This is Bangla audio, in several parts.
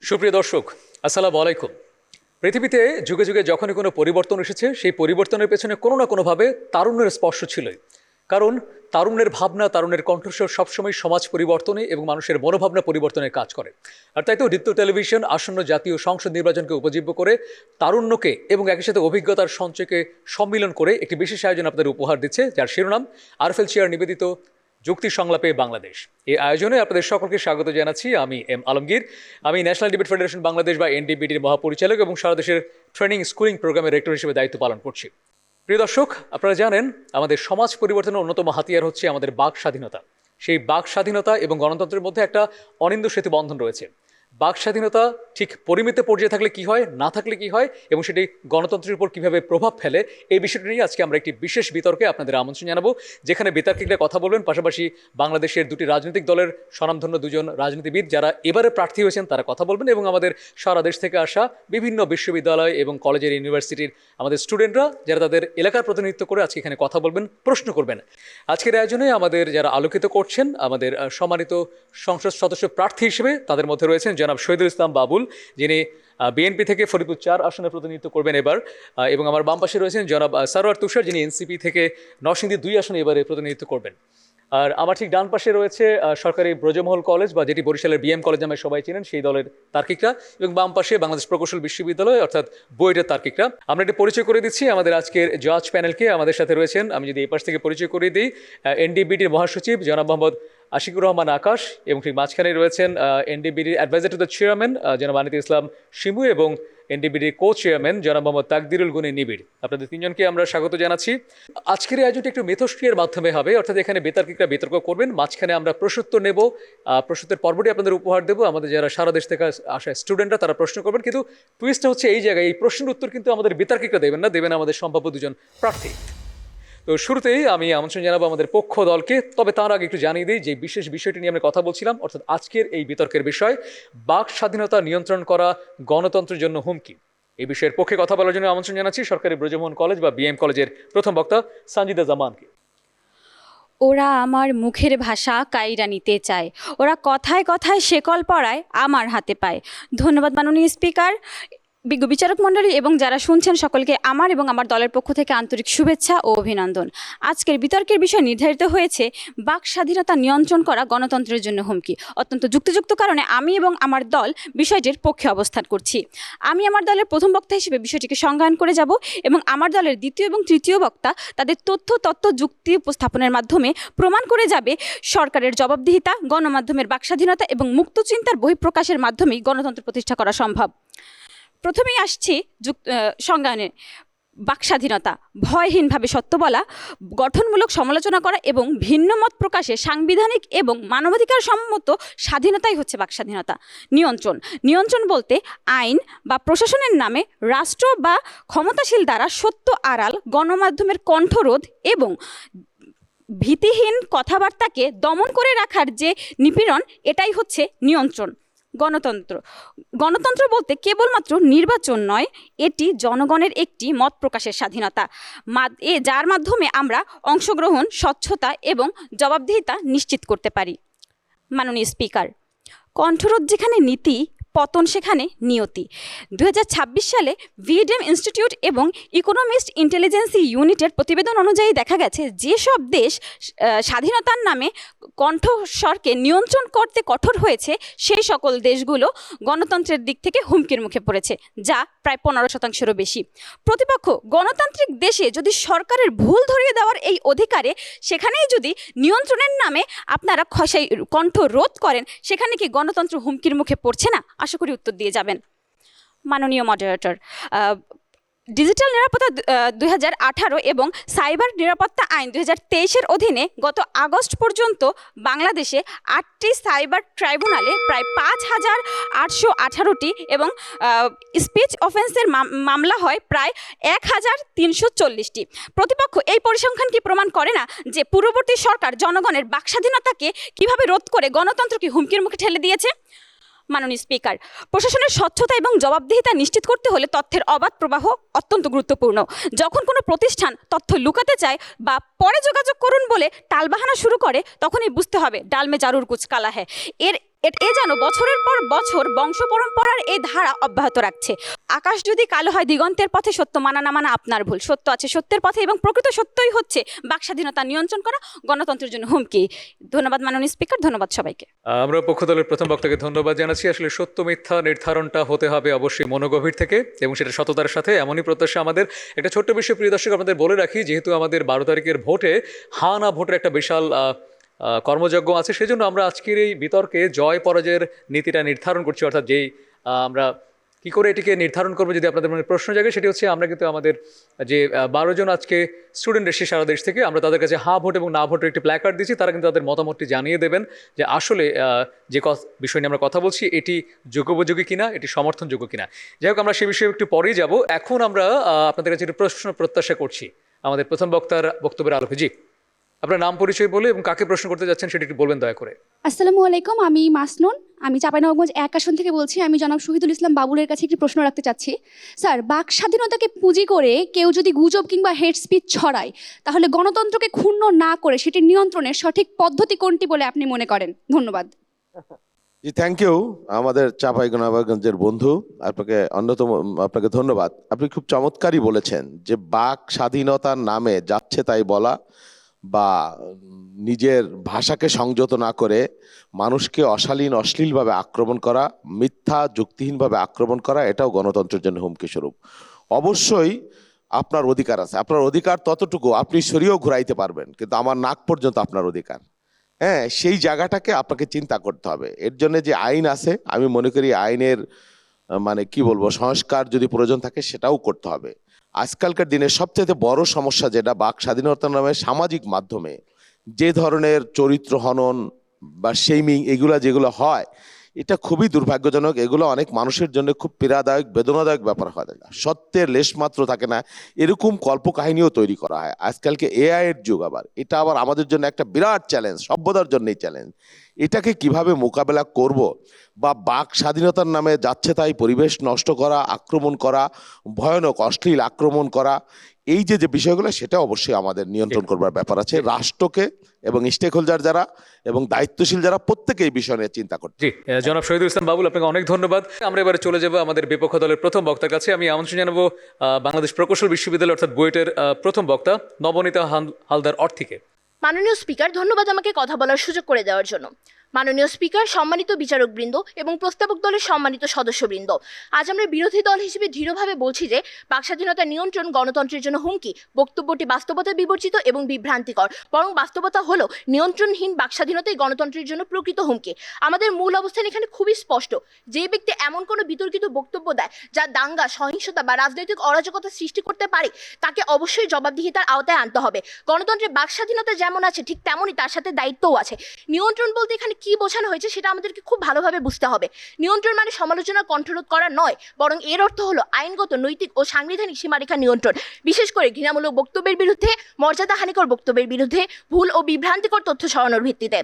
সুপ্রিয় দর্শক, আসসালামু আলাইকুম। পৃথিবীতে যুগে যুগে যখনই কোনো পরিবর্তন এসেছে, সেই পরিবর্তনের পেছনে কোনো না কোনোভাবে তারুণ্যের স্পর্শ ছিলই। কারণ তারুণ্যের ভাবনা, তারুণ্যের কণ্ঠস্বর সবসময় সমাজ পরিবর্তনে এবং মানুষের মনোভাবনা পরিবর্তনের কাজ করে। আর তাই তো দীপ্ত টেলিভিশন আসন্ন জাতীয় সংসদ নির্বাচনকে উপজীব্য করে তারুণ্যকে এবং একই সাথে অভিজ্ঞতার সঞ্চয়কে সম্মিলন করে একটি বিশেষ আয়োজন আপনাদের উপহার দিচ্ছে, যার শিরোনাম আরএফএল চেয়ার নিবেদিত যুক্তি সংলাপে বাংলাদেশ। এই আয়োজনে আপনাদের সকলকে স্বাগত জানাচ্ছি। আমি এম আলমগীর। আমি ন্যাশনাল ডিবেট ফেডারেশন বাংলাদেশ বা এনডিবিটির মহাপরিচালক এবং সারা দেশের ট্রেনিং স্কুলিং প্রোগ্রামের রেক্টর হিসেবে দায়িত্ব পালন করছি। প্রিয় দর্শক, আপনারা জানেন আমাদের সমাজ পরিবর্তনের অন্যতম হাতিয়ার হচ্ছে আমাদের বাক স্বাধীনতা। সেই বাক স্বাধীনতা এবং গণতন্ত্রের মধ্যে একটা অনিন্দ্য সেতু বন্ধন রয়েছে। বাক স্বাধীনতা ঠিক পরিমিত পর্যায়ে থাকলে কি হয়, না থাকলে কি হয়, এবং সেটি গণতন্ত্রের উপর কিভাবে প্রভাব ফেলে, এই বিষয়টি নিয়ে আজকে আমরা একটি বিশেষ বিতর্কে আপনাদের আমন্ত্রণ জানাবো, যেখানে বিতর্কিকরা কথা বলবেন, পাশাপাশি বাংলাদেশের দুটি রাজনৈতিক দলের স্বনামধন্য দুজন রাজনীতিবিদ যারা এবারে প্রার্থী হয়েছেন তারা কথা বলবেন, এবং আমাদের সারা দেশ থেকে আসা বিভিন্ন বিশ্ববিদ্যালয় এবং কলেজের, ইউনিভার্সিটির আমাদের স্টুডেন্টরা যারা তাদের এলাকার প্রতিনিধিত্ব করে আজকে এখানে কথা বলবেন, প্রশ্ন করবেন। আজকের আয়োজনে আমাদের যারা আলোকিত করছেন, আমাদের সম্মানিত সংসদ সদস্য প্রার্থী হিসেবে তাদের মধ্যে রয়েছেন জনাব শহীদুল ইসলাম বাবুল, যিনি বিএনপি থেকে ফরিদপুর 4 আসনে প্রতিনিধিত্ব করবেন এবার, এবং আমার বাম পাশে রয়েছেন জনাব সারোয়ার তুষার, যিনি এনসিপি থেকে নরসিংদী 2 আসনে এবারে প্রতিনিধিত্ব করবেন। আর আমার ঠিক ডান পাশে রয়েছে সরকারি ব্রজমহল কলেজ, বা যেটি বরিশালের বিএম কলেজ নামে সবাই চেনেন, সেই দলের তার্কিকরা, এবং বাম পাশে বাংলাদেশ প্রকৌশল বিশ্ববিদ্যালয় অর্থাৎ বুয়েটের তার্কিকরা। আমরা একটি পরিচয় করে দিচ্ছি আমাদের আজকের জাজ প্যানেলকে। আমাদের সাথে রয়েছেন, আমি যদি এই পাশ থেকে পরিচয় করে দিই, এনডিবিটির মহাসচিব জনাব মোহাম্মদ আশিকুর রহমান আকাশ, এবং ঠিক মাঝখানে রয়েছেন এনডিবিটির অ্যাডভাইজার টু দ্য চেয়ারম্যান জনাব আনিত ইসলাম শিমু, এবং এনডিবিটির কো চেয়ারম্যান জনাব মোহাম্মদ তাকদিরুল গুনি নিবিড়। আপনাদের তিনজনকে আমরা স্বাগত জানাচ্ছি। আজকের এই আয়োজনটি একটু মিথস্ক্রিয়ার মাধ্যমে হবে, অর্থাৎ এখানে বিতর্কিকরা বিতর্ক করবেন, মাঝখানে আমরা প্রশ্নোত্তর নেব, প্রশ্নোত্তর পর্বটি আপনাদের উপহার দেবো। আমাদের যারা সারা দেশ থেকে আসা স্টুডেন্টরা তারা প্রশ্ন করবেন, কিন্তু টুইস্টটা হচ্ছে এই জায়গায়, এই প্রশ্নের উত্তর কিন্তু আমাদের বিতর্কিকরা দেবেন না, দেবেন আমাদের সম্ভাব্য দুজন প্রার্থী। তো শুরুতেই আমি আমন্ত্রণ জানাবো আমাদের পক্ষ দলকে, তবে তার আগে একটু জানিয়ে দিই যে বিশেষ বিষয়টি নিয়ে আমরা কথা বলছিলাম, অর্থাৎ আজকের এই বিতর্কের বিষয় বাক স্বাধীনতা নিয়ন্ত্রণ করা গণতন্ত্রের জন্য হুমকি। এই বিষয়ের পক্ষে কথা বলার জন্য আমন্ত্রণ জানাচ্ছি সরকারি ব্রজমোহন কলেজ বা বিএম কলেজের প্রথম বক্তা সানজিদা জামানকে। ওরা আমার মুখের ভাষা কাইরা নিতে চায়, ওরা কথায় কথায় শেকল পরায় আমার হাতে পায়। ধন্যবাদ মাননীয় স্পিকার, বিজ্ঞ বিচারক মণ্ডলী এবং যারা শুনছেন সকলকে আমার এবং আমার দলের পক্ষ থেকে আন্তরিক শুভেচ্ছা ও অভিনন্দন। আজকের বিতর্কের বিষয় নির্ধারিত হয়েছে বাক স্বাধীনতা নিয়ন্ত্রণ করা গণতন্ত্রের জন্য হুমকি। অত্যন্ত যুক্তিযুক্ত কারণে আমি এবং আমার দল বিষয়টির পক্ষে অবস্থান করছি। আমি আমার দলের প্রথম বক্তা হিসেবে বিষয়টিকে সংজ্ঞায়ন করে যাব, এবং আমার দলের দ্বিতীয় এবং তৃতীয় বক্তা তাদের তথ্য যুক্তি উপস্থাপনের মাধ্যমে প্রমাণ করে যাবে সরকারের জবাবদিহিতা, গণমাধ্যমের বাক স্বাধীনতা এবং মুক্ত চিন্তার বহিঃপ্রকাশের মাধ্যমেই গণতন্ত্র প্রতিষ্ঠা করা সম্ভব। প্রথমেই আসছি সংজ্ঞায়নে। বাক স্বাধীনতা ভয়হীনভাবে সত্য বলা, গঠনমূলক সমালোচনা করা এবং ভিন্ন মত প্রকাশে সাংবিধানিক এবং মানবাধিকার সম্মত স্বাধীনতাই হচ্ছে বাক স্বাধীনতা। নিয়ন্ত্রণ বলতে আইন বা প্রশাসনের নামে রাষ্ট্র বা ক্ষমতাশীল দ্বারা সত্য আড়াল, গণমাধ্যমের কণ্ঠরোধ এবং ভীতিহীন কথাবার্তাকে দমন করে রাখার যে নিপীড়ন, এটাই হচ্ছে নিয়ন্ত্রণ। গণতন্ত্র বলতে কেবলমাত্র নির্বাচন নয়, এটি জনগণের একটি মত প্রকাশের স্বাধীনতা, যার মাধ্যমে আমরা অংশগ্রহণ, স্বচ্ছতা এবং জবাবদিহিতা নিশ্চিত করতে পারি। মাননীয় স্পিকার, কণ্ঠরোধ যেখানে নীতি, পতন সেখানে নিয়তি। 2026 সালে ভিএডএম ইনস্টিটিউট এবং ইকোনমিস্ট ইন্টেলিজেন্সি ইউনিটের প্রতিবেদন অনুযায়ী দেখা গেছে, যেসব দেশ স্বাধীনতার নামে কণ্ঠস্বরকে নিয়ন্ত্রণ করতে কঠোর হয়েছে, সেই সকল দেশগুলো গণতন্ত্রের দিক থেকে হুমকির মুখে পড়েছে, যা প্রায় 15%-এরও বেশি। প্রতিপক্ষ গণতান্ত্রিক দেশে যদি সরকারের ভুল ধরিয়ে দেওয়ার এই অধিকারে, সেখানেই যদি নিয়ন্ত্রণের নামে আপনারা সেই কণ্ঠ রোধ করেন, সেখানে কি গণতন্ত্র হুমকির মুখে পড়ছে না? আশা করি উত্তর দিয়ে যাবেন। মাননীয় মডারেটর, ডিজিটাল নিরাপত্তা 2018 এবং সাইবার নিরাপত্তা আইন 2023-এর অধীনে গত আগস্ট পর্যন্ত বাংলাদেশে 8টি সাইবার ট্রাইব্যুনালে প্রায় 5,818টি এবং স্পিচ অফেন্সের মামলা হয় প্রায় 1,340টি। প্রতিপক্ষ এই পরিসংখ্যান কি প্রমাণ করে না যে পূর্ববর্তী সরকার জনগণের বাকস্বাধীনতাকে কিভাবে রোধ করে গণতন্ত্রকে হুমকির মুখে ঠেলে দিয়েছে? মাননীয় স্পিকার, প্রশাসনের স্বচ্ছতা এবং জবাবদিহিতা নিশ্চিত করতে হলে তথ্যের অবাধ প্রবাহ অত্যন্ত গুরুত্বপূর্ণ। যখন কোনো প্রতিষ্ঠান তথ্য লুকাতে চায় বা পরে যোগাযোগ করুন বলে টালবাহানা শুরু করে, তখনই বুঝতে হবে ডাল মে জারুর কুছ কালা হ্যায়। এর এ যেন বছরের পর বছর বংশ পরম্পরার এই ধারা অব্যাহত রাখছে। আকাশ যদি কালো হয় দিগন্তের পথে, সত্য মানা না মানা আপনার ভুল। সত্য আছে সত্যের পথে এবং প্রকৃত সত্যই হচ্ছে বাক স্বাধীনতা নিয়ন্ত্রণ করা, গণতন্ত্রের জন্য হুমকি। ধন্যবাদ মাননীয় স্পিকার, ধন্যবাদ সবাইকে। আমরা পক্ষ দলের প্রথম বক্তাকে ধন্যবাদ জানাচ্ছি। আসলে সত্য মিথ্যা নির্ধারণটা হতে হবে অবশ্যই মনোগভীর থেকে, এবং সেটা সততার সাথে, এমনই প্রত্যাশা আমাদের। একটা ছোট্ট বিষয় প্রিয় দর্শক আপনাদের বলে রাখি, যেহেতু আমাদের 12 তারিখের ভোটে হা না ভোটের একটা বিশাল কর্মযজ্ঞ আছে, সেজন্য আমরা আজকের এই বিতর্কে জয় পরাজয়ের নীতিটা নির্ধারণ করছি। অর্থাৎ যেই আমরা কি করে এটিকে নির্ধারণ করবো, যদি আপনাদের মনে প্রশ্ন জাগে, সেটি হচ্ছে আমরা কিন্তু আমাদের যে 12 জন আজকে স্টুডেন্ট এসেছে সারা দেশ থেকে, আমরা তাদের কাছে হা ভোট এবং না ভোটের একটি প্ল্যাকার্ড দিচ্ছি। তারা কিন্তু তাদের মতামতটি জানিয়ে দেবেন যে আসলে যে বিষয় নিয়ে আমরা কথা বলছি এটি যোগ্যোপযোগী কিনা, এটি সমর্থনযোগ্য কিনা। যাই হোক, আমরা সে বিষয়ে একটু পরেই যাব। এখন আমরা আপনাদের কাছে একটু প্রশ্ন প্রত্যাশা করছি আমাদের প্রথম বক্তার বক্তব্যের আলোকে। জি, আপনার নাম পরিচয় বলে এবং কাকে প্রশ্ন করতে যাচ্ছেন সেটি একটু বলবেন দয়া করে। আসসালামু আলাইকুম, আমি মাসনুন, আমি চাঁপাইনবাবগঞ্জ 1 আসন থেকে বলছি। আমি জনাব শহীদুল ইসলাম বাবুলের কাছে একটি প্রশ্ন রাখতে চাচ্ছি। স্যার, বাক স্বাধীনতাকে পুঁজি করে কেউ যদি গুজব কিংবা হেড স্পিচ ছড়ায়, তাহলে গণতন্ত্রকে ক্ষুণ্ণ না করে সেটি নিয়ন্ত্রণের সঠিক পদ্ধতি কোনটি বলে আপনি মনে করেন? ধন্যবাদ। জি, থ্যাংক ইউ আমাদের চাঁপাইনবাবগঞ্জের বন্ধু, আপনাকে ধন্যবাদ। আপনি খুব চমৎকারই বলেছেন যে বাক স্বাধীনতার নামে যাচ্ছে তাই বলা বা নিজের ভাষাকে সংযত না করে মানুষকে অশ্লীলভাবে আক্রমণ করা, মিথ্যা যুক্তিহীনভাবে আক্রমণ করা, এটাও গণতন্ত্রের জন্য হুমকি স্বরূপ। অবশ্যই আপনার অধিকার আছে, আপনার অধিকার ততটুকু আপনি শরীরও ঘুরাইতে পারবেন, কিন্তু আমার নাক পর্যন্ত আপনার অধিকার। হ্যাঁ, সেই জায়গাটাকে আপনাকে চিন্তা করতে হবে। এর জন্য যে আইন আছে, আমি মনে করি আইনের মানে কি বলবো, সংস্কার যদি প্রয়োজন থাকে সেটাও করতে হবে। আজকালকার দিনে সবচেয়ে বড় সমস্যা যেটা বাক স্বাধীনতার নামে সামাজিক মাধ্যমে যে ধরনের চরিত্র হনন বা শেমিং এগুলা যেগুলো হয়, এটা খুবই দুর্ভাগ্যজনক। এগুলো অনেক মানুষের জন্য খুব পীড়াদায়ক, বেদনাদায়ক ব্যাপার হয় না, সত্যের লেশমাত্র থাকে না, এরকম কল্পকাহিনীও তৈরি করা হয়। আজকালকে এআই এর যুগ, আবার এটা আবার আমাদের জন্য একটা বিরাট চ্যালেঞ্জ, সভ্যতার জন্যই চ্যালেঞ্জ। এটাকে কিভাবে মোকাবেলা করব, বা বাক স্বাধীনতার নামে যাচ্ছে তাই পরিবেশ নষ্ট করা, আক্রমণ করা, ভয়ানক অশ্লীল আক্রমণ করা, এই যে বিষয়গুলো, সেটা অবশ্যই আমাদের নিয়ন্ত্রণ করবার ব্যাপার আছে। রাষ্ট্রকে এবং স্টেক হোল্ডার যারা এবং দায়িত্বশীল যারা, প্রত্যেকে এই বিষয় নিয়ে চিন্তা করছে। জি, জনাব শহীদুল ইসলাম বাবুল, আপনাকে অনেক ধন্যবাদ। আমরা এবারে চলে যাব আমাদের বিপক্ষ দলের প্রথম বক্তার কাছে। আমি আমন্ত্রণ জানাবো বাংলাদেশ প্রকৌশল বিশ্ববিদ্যালয় অর্থাৎ বুয়েটের প্রথম বক্তা নবনীতা হালদার অর্থীকে। মাননীয় স্পিকার, ধন্যবাদ আমাকে কথা বলার সুযোগ করে দেওয়ার জন্য। মাননীয় স্পিকার, সম্মানিত বিচারকবৃন্দ এবং প্রস্তাবক দলের সম্মানিত সদস্যবৃন্দ, আজ আমরা বিরোধী দল হিসেবে দৃঢ়ভাবে বলছি যে বাক স্বাধীনতা নিয়ন্ত্রণ গণতন্ত্রের জন্য হুমকি। বক্তব্যটি বাস্তবতা বিবর্জিত এবং বিভ্রান্তিকর। বরং বাস্তবতা হলো নিয়ন্ত্রণহীন বাক স্বাধীনতাই গণতন্ত্রের জন্য প্রকৃত হুমকি। আমাদের মূল অবস্থান এখানে খুবই স্পষ্ট। যে ব্যক্তি এমন কোনো বিতর্কিত বক্তব্য দেয় যা দাঙ্গা, সহিংসতা বা রাজনৈতিক অরাজকতা সৃষ্টি করতে পারে, তাকে অবশ্যই জবাবদিহিতার আওতায় আনতে হবে। গণতন্ত্রে বাক স্বাধীনতা যেমন আছে, ঠিক তেমনই তার সাথে দায়িত্বও আছে। নিয়ন্ত্রণ বলতে এখানে কি বোঝানো হয়েছে সেটা আমাদেরকে খুব ভালোভাবে বুঝতে হবে। নিয়ন্ত্রণ মানে সমালোচনার কণ্ঠরোধ করা নয়, বরং এর অর্থ হলো আইনগত, নৈতিক ও সাংবিধানিক সীমারেখা নিয়ন্ত্রণ। বিশেষ করে ঘৃণামূলক বক্তব্যের বিরুদ্ধে, মর্যাদাহানিকর বক্তব্যের বিরুদ্ধে, ভুল ও বিভ্রান্তিকর তথ্য ছড়ানোর ভিত্তিতে।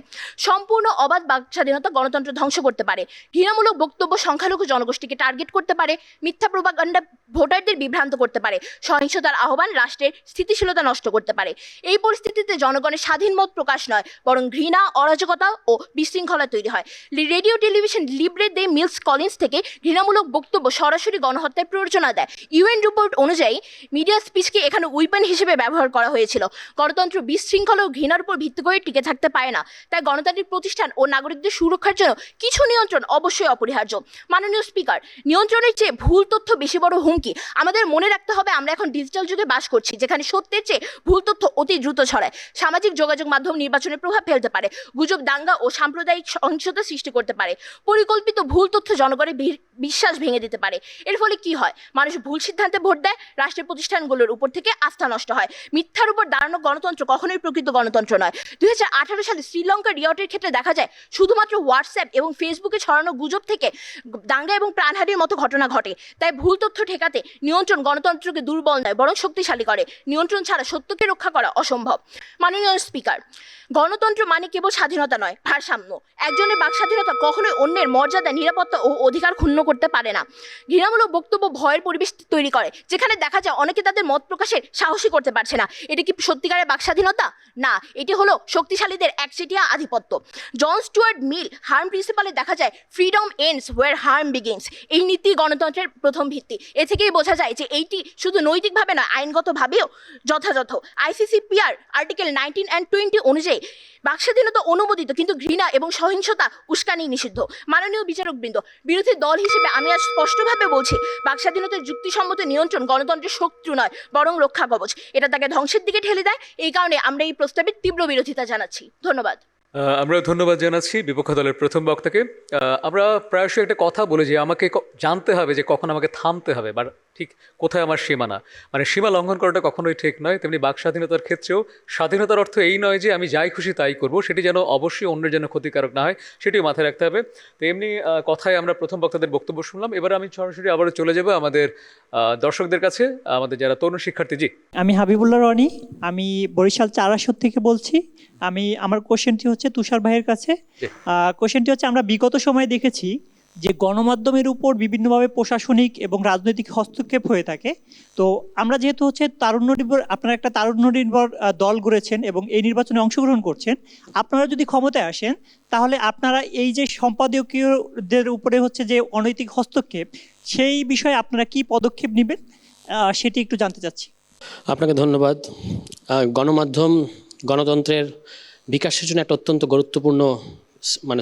সম্পূর্ণ অবাধ বাক স্বাধীনতা গণতন্ত্র ধ্বংস করতে পারে। ঘৃণামূলক বক্তব্য সংখ্যালঘু জনগোষ্ঠীকে টার্গেট করতে পারে, মিথ্যা প্রোপাগান্ডা ভোটারদের বিভ্রান্ত করতে পারে, সহিংসতার আহ্বান রাষ্ট্রের স্থিতিশীলতা নষ্ট করতে পারে। এই পরিস্থিতিতে জনগণের স্বাধীন মত প্রকাশ নয়, বরং ঘৃণা, অরাজকতা ও বিশৃঙ্খলা তৈরি হয়। রেডিও টেলিভিশন লিব্রে দে মিলস কলিন্স থেকে ঘৃণামূলক বক্তব্য সরাসরি গণহত্যার প্ররোচনা দেয়। ইউএন রিপোর্ট অনুযায়ী মিডিয়া স্পিচকে এখানে উইপেন হিসেবে ব্যবহার করা হয়েছিল। গণতন্ত্র বিশৃঙ্খলা ও ঘৃণার উপর ভিত্তি করে টিকে থাকতে পারে না। তাই গণতান্ত্রিক প্রতিষ্ঠান ও নাগরিকদের সুরক্ষার জন্য কিছু নিয়ন্ত্রণ অবশ্যই অপরিহার্য। মাননীয় স্পিকার, নিয়ন্ত্রণের চেয়ে ভুল তথ্য বেশি বড় হুমকি। আমাদের মনে রাখতে হবে, আমরা এখন ডিজিটাল যুগে বাস করছি, যেখানে সত্যের চেয়ে ভুল তথ্য অতি দ্রুত ছড়ায়। সামাজিক যোগাযোগ মাধ্যম নির্বাচনে প্রভাব ফেলতে পারে, গুজব, দাঙ্গা ও সাম্প্রদায়িক সহিংসতা সৃষ্টি করতে পারে। পরিকল্পিত ভুল তথ্য জনগণের বিশ্বাস ভেঙে দিতে পারে। এর ফলে কি হয়? মানুষ ভুল সিদ্ধান্তে ভোট দেয়, রাষ্ট্রের প্রতিষ্ঠানগুলোর উপর থেকে আস্থা নষ্ট হয়। মিথ্যার উপর দাঁড়ানো গণতন্ত্র কখনোই প্রকৃত গণতন্ত্র নয়। 2018 সালে শ্রীলঙ্কার রিয়টের ক্ষেত্রে দেখা যায়, শুধুমাত্র হোয়াটসঅ্যাপ এবং ফেসবুকে ছড়ানো গুজব থেকে দাঙ্গা এবং প্রাণহানির মতো ঘটনা ঘটে। তাই ভুল তথ্য ঠেকাতে নিয়ন্ত্রণ গণতন্ত্রকে দুর্বল নয়, বরং শক্তিশালী করে। নিয়ন্ত্রণ ছাড়া সত্যকে রক্ষা করা অসম্ভব। মাননীয় স্পিকার, গণতন্ত্র মানে কেবল স্বাধীনতা নয়, ভারসাম্য। একজনের বাক স্বাধীনতা কখনোই অন্যের মর্যাদা, নিরাপত্তা ও অধিকার ক্ষুণ্ণ করতে পারে না। ঘৃণামূলক বক্তব্য ভয়ের পরিবেশ তৈরি করে, যেখানে দেখা যায় অনেকে তাদের মত প্রকাশের সাহসী করতে পারছে না। এটি কি সত্যিকারের বাক স্বাধীনতা? না, এটি হলো শক্তিশালীদের একচেটিয়া আধিপত্য। জন স্টুয়ার্ট মিল হার্ম প্রিন্সিপালে দেখা যায় freedom ends where harm begins. এই নীতি গণতন্ত্রের প্রথম ভিত্তি। এ থেকেই বোঝা যায় যে এইটি শুধু নৈতিকভাবে নয়, আইনগতভাবেও যথাযথ। ICCPR আর্টিকেল 19 and 20 অনুযায়ী বাকস্বাধীনতা অনুমোদিত, কিন্তু ঘৃণা এবং সহিংসতা, উস্কানি নিষিদ্ধ। মাননীয় বিচারকবৃন্দ, বিরোধী দল হিসেবে আমি আজ স্পষ্টভাবে বলছি, বাকস্বাধীনতার যুক্তিসম্মত নিয়ন্ত্রণ গণতন্ত্রের শত্রু নয়, বরং রক্ষা কবচ। এটা তাকে ধ্বংসের দিকে ঠেলে দেয়। এই কারণে আমরা এই প্রস্তাবের তীব্র বিরোধিতা জানাচ্ছি। ধন্যবাদ। আমরা ধন্যবাদ জানাচ্ছি বিপক্ষ দলের প্রথম বক্তাকে। আমরা প্রায়শই একটা কথা বলি যে আমাকে জানতে হবে যে কখন আমাকে থামতে হবে বা ঠিক কোথায় আমার সীমানা, মানে সীমা লঙ্ঘন করাটা কখনোই ঠিক নয়। তেমনি বাক স্বাধীনতার ক্ষেত্রেও স্বাধীনতার অর্থ এই নয় যে আমি যাই খুশি তাই করব, সেটি যেন অবশ্যই অন্যের জন্য ক্ষতিকারক না হয়, সেটিও মাথায় রাখতে হবে। তো এমনি কথায় আমরা প্রথম বক্তাদের বক্তব্য শুনলাম। এবার আমি সরাসরি আবারও চলে যাব আমাদের দর্শকদের কাছে, আমাদের যারা তরুণ শিক্ষার্থী। জি, আমি হাবিবুল্লাহ রনি, আমি বরিশাল 4 আসর থেকে বলছি। আমার কোশ্চেনটি হচ্ছে তুষার ভাইয়ের কাছে। কোশ্চেনটি হচ্ছে, আমরা বিগত সময়ে দেখেছি যে গণমাধ্যমের উপর বিভিন্নভাবে প্রশাসনিক এবং রাজনৈতিক হস্তক্ষেপ হয়ে থাকে। তো আমরা যেহেতু হচ্ছে তারুণ্য নির্ভর, আপনারা একটা তারুণ্য নির্ভর দল গড়েছেন এবং এই নির্বাচনে অংশগ্রহণ করছেন, আপনারা যদি ক্ষমতায় আসেন তাহলে আপনারা এই যে সম্পাদকীয়দের উপরে হচ্ছে যে অনৈতিক হস্তক্ষেপ, সেই বিষয়ে আপনারা কি পদক্ষেপ নেবেন সেটি একটু জানতে চাচ্ছি। আপনাকে ধন্যবাদ। গণমাধ্যম গণতন্ত্রের বিকাশের জন্য একটা অত্যন্ত গুরুত্বপূর্ণ